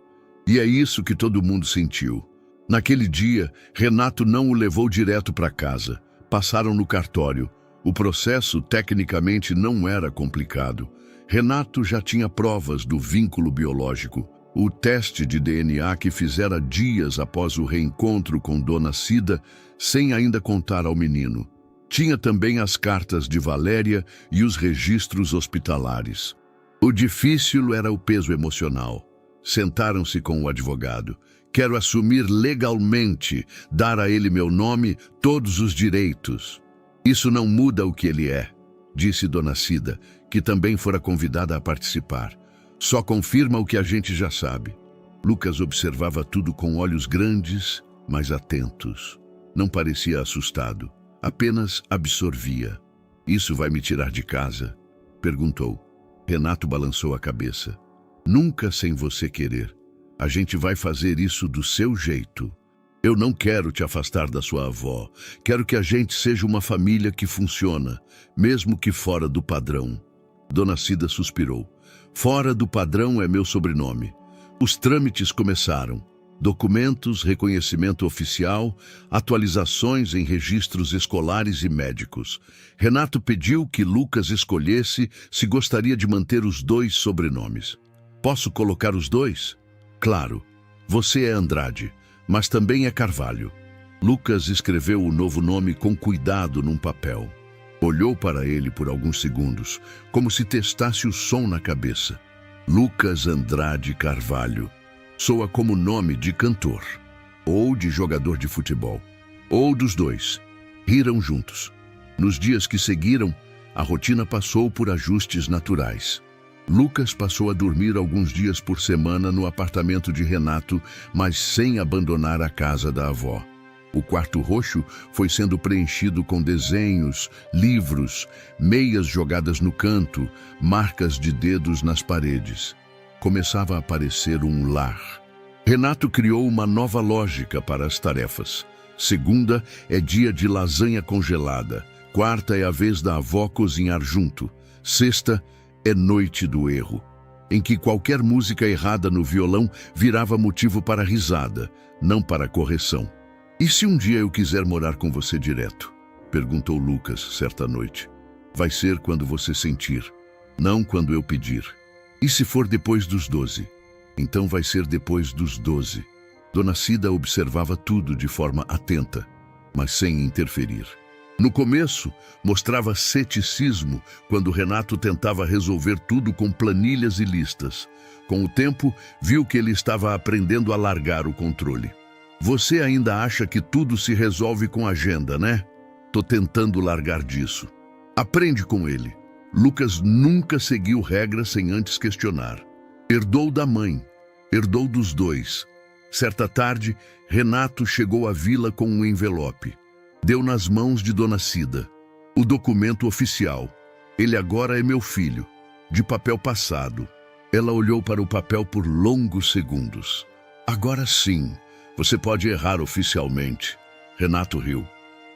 E é isso que todo mundo sentiu. Naquele dia, Renato não o levou direto para casa. Passaram no cartório. O processo, tecnicamente, não era complicado. Renato já tinha provas do vínculo biológico. O teste de DNA que fizera dias após o reencontro com Dona Cida, sem ainda contar ao menino. Tinha também as cartas de Valéria e os registros hospitalares. O difícil era o peso emocional. Sentaram-se com o advogado. Quero assumir legalmente, dar a ele meu nome, todos os direitos. Isso não muda o que ele é, disse Dona Cida, que também fora convidada a participar. Só confirma o que a gente já sabe. Lucas observava tudo com olhos grandes, mas atentos. Não parecia assustado, apenas absorvia. Isso vai me tirar de casa? Perguntou. Renato balançou a cabeça. Nunca sem você querer. A gente vai fazer isso do seu jeito. Eu não quero te afastar da sua avó. Quero que a gente seja uma família que funciona, mesmo que fora do padrão. Dona Cida suspirou. Fora do padrão é meu sobrenome. Os trâmites começaram. Documentos, reconhecimento oficial, atualizações em registros escolares e médicos. Renato pediu que Lucas escolhesse se gostaria de manter os dois sobrenomes. Posso colocar os dois? Claro, você é Andrade, mas também é Carvalho. Lucas escreveu o novo nome com cuidado num papel. Olhou para ele por alguns segundos, como se testasse o som na cabeça. Lucas Andrade Carvalho. Soa como nome de cantor, ou de jogador de futebol, ou dos dois. Riram juntos. Nos dias que seguiram, a rotina passou por ajustes naturais. Lucas passou a dormir alguns dias por semana no apartamento de Renato, mas sem abandonar a casa da avó. O quarto roxo foi sendo preenchido com desenhos, livros, meias jogadas no canto, marcas de dedos nas paredes. Começava a parecer um lar. Renato criou uma nova lógica para as tarefas. Segunda é dia de lasanha congelada. Quarta é a vez da avó cozinhar junto. Sexta é noite do erro, em que qualquer música errada no violão virava motivo para risada, não para correção. E se um dia eu quiser morar com você direto? Perguntou Lucas certa noite. Vai ser quando você sentir, não quando eu pedir. E se for depois dos 12? Então vai ser depois dos 12. Dona Cida observava tudo de forma atenta, mas sem interferir. No começo, mostrava ceticismo quando Renato tentava resolver tudo com planilhas e listas. Com o tempo, viu que ele estava aprendendo a largar o controle. Você ainda acha que tudo se resolve com agenda, né? Tô tentando largar disso. Aprende com ele. Lucas nunca seguiu regras sem antes questionar. Herdou da mãe, herdou dos dois. Certa tarde, Renato chegou à vila com um envelope. Deu nas mãos de Dona Cida. O documento oficial. Ele agora é meu filho. De papel passado. Ela olhou para o papel por longos segundos. Agora sim, você pode errar oficialmente. Renato riu.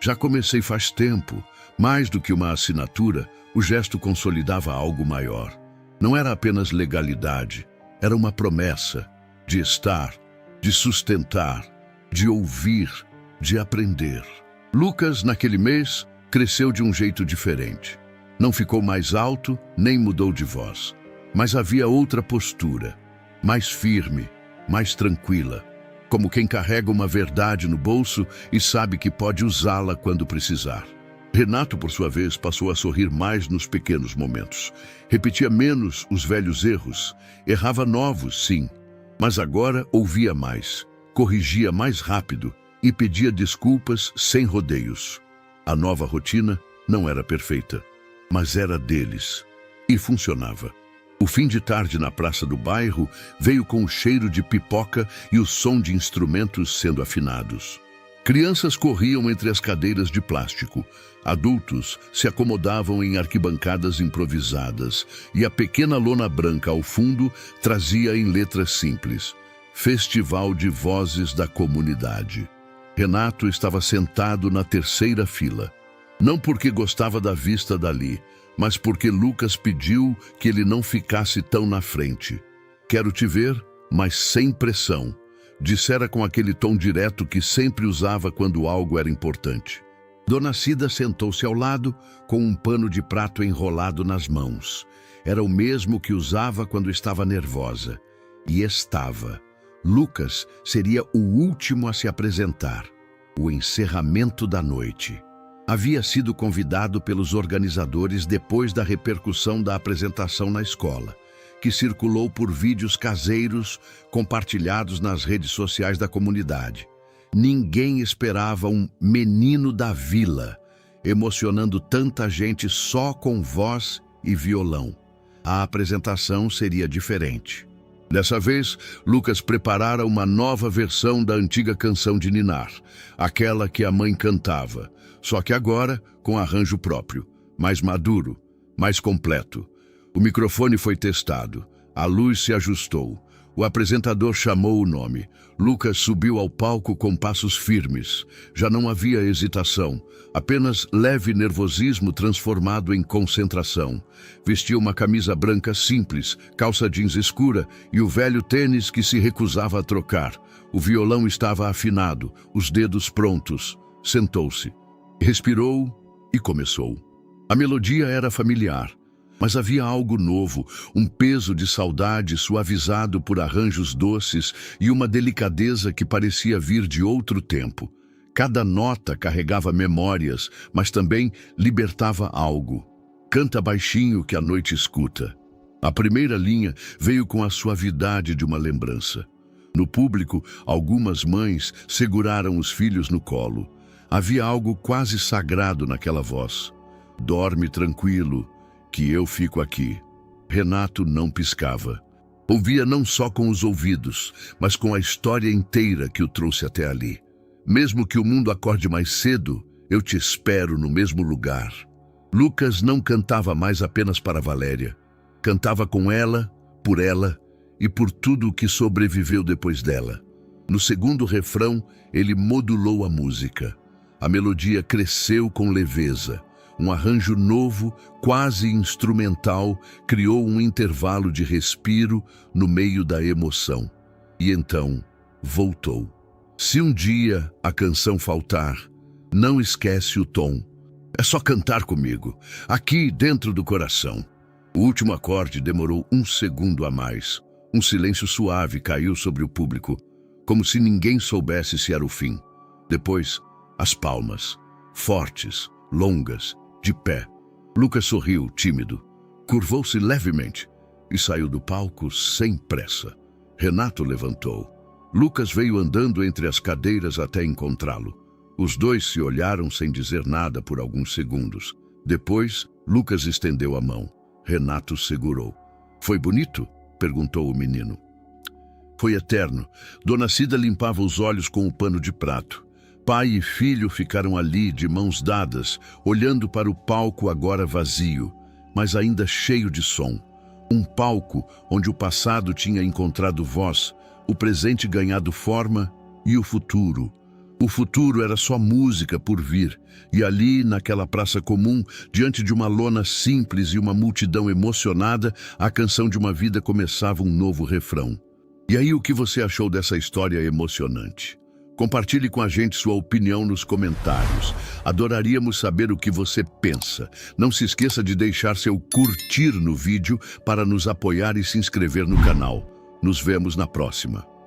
Já comecei faz tempo. Mais do que uma assinatura, o gesto consolidava algo maior. Não era apenas legalidade. Era uma promessa de estar, de sustentar, de ouvir, de aprender. Lucas, naquele mês, cresceu de um jeito diferente. Não ficou mais alto, nem mudou de voz. Mas havia outra postura, mais firme, mais tranquila, como quem carrega uma verdade no bolso e sabe que pode usá-la quando precisar. Renato, por sua vez, passou a sorrir mais nos pequenos momentos. Repetia menos os velhos erros. Errava novos, sim, mas agora ouvia mais, corrigia mais rápido e pedia desculpas sem rodeios. A nova rotina não era perfeita, mas era deles e funcionava. O fim de tarde na praça do bairro veio com o cheiro de pipoca e o som de instrumentos sendo afinados. Crianças corriam entre as cadeiras de plástico. Adultos se acomodavam em arquibancadas improvisadas e a pequena lona branca ao fundo trazia em letras simples: Festival de Vozes da Comunidade. Renato estava sentado na terceira fila. Não porque gostava da vista dali, mas porque Lucas pediu que ele não ficasse tão na frente. Quero te ver, mas sem pressão, dissera com aquele tom direto que sempre usava quando algo era importante. Dona Cida sentou-se ao lado com um pano de prato enrolado nas mãos. Era o mesmo que usava quando estava nervosa. E estava. Lucas seria o último a se apresentar. O encerramento da noite. Havia sido convidado pelos organizadores depois da repercussão da apresentação na escola, que circulou por vídeos caseiros compartilhados nas redes sociais da comunidade. Ninguém esperava um menino da vila, emocionando tanta gente só com voz e violão. A apresentação seria diferente. Dessa vez, Lucas preparara uma nova versão da antiga canção de ninar, aquela que a mãe cantava, só que agora com arranjo próprio, mais maduro, mais completo. O microfone foi testado, a luz se ajustou, o apresentador chamou o nome. Lucas subiu ao palco com passos firmes. Já não havia hesitação, apenas leve nervosismo transformado em concentração. Vestia uma camisa branca simples, calça jeans escura e o velho tênis que se recusava a trocar. O violão estava afinado, os dedos prontos. Sentou-se, respirou e começou. A melodia era familiar, mas havia algo novo, um peso de saudade suavizado por arranjos doces e uma delicadeza que parecia vir de outro tempo. Cada nota carregava memórias, mas também libertava algo. Canta baixinho que a noite escuta. A primeira linha veio com a suavidade de uma lembrança. No público, algumas mães seguraram os filhos no colo. Havia algo quase sagrado naquela voz. Dorme tranquilo, que eu fico aqui. Renato não piscava. Ouvia não só com os ouvidos, mas com a história inteira que o trouxe até ali. Mesmo que o mundo acorde mais cedo, eu te espero no mesmo lugar. Lucas não cantava mais apenas para Valéria. Cantava com ela, e por tudo o que sobreviveu depois dela. No segundo refrão, ele modulou a música. A melodia cresceu com leveza. Um arranjo novo, quase instrumental, criou um intervalo de respiro no meio da emoção. E então, voltou. Se um dia a canção faltar, não esquece o tom. É só cantar comigo, aqui dentro do coração. O último acorde demorou 1 segundo a mais. Um silêncio suave caiu sobre o público, como se ninguém soubesse se era o fim. Depois, as palmas, fortes, longas, de pé. Lucas sorriu, tímido, curvou-se levemente e saiu do palco sem pressa. Renato levantou. Lucas veio andando entre as cadeiras até encontrá-lo. Os dois se olharam sem dizer nada por alguns segundos. Depois, Lucas estendeu a mão. Renato segurou. Foi bonito? Perguntou o menino. Foi eterno. Dona Cida limpava os olhos com o pano de prato. Pai e filho ficaram ali, de mãos dadas, olhando para o palco agora vazio, mas ainda cheio de som. Um palco onde o passado tinha encontrado voz, o presente ganhado forma e o futuro, O futuro era só música por vir, e ali, naquela praça comum, diante de uma lona simples e uma multidão emocionada, a canção de uma vida começava um novo refrão. E aí, o que você achou dessa história emocionante? Compartilhe com a gente sua opinião nos comentários. Adoraríamos saber o que você pensa. Não se esqueça de deixar seu curtir no vídeo para nos apoiar e se inscrever no canal. Nos vemos na próxima.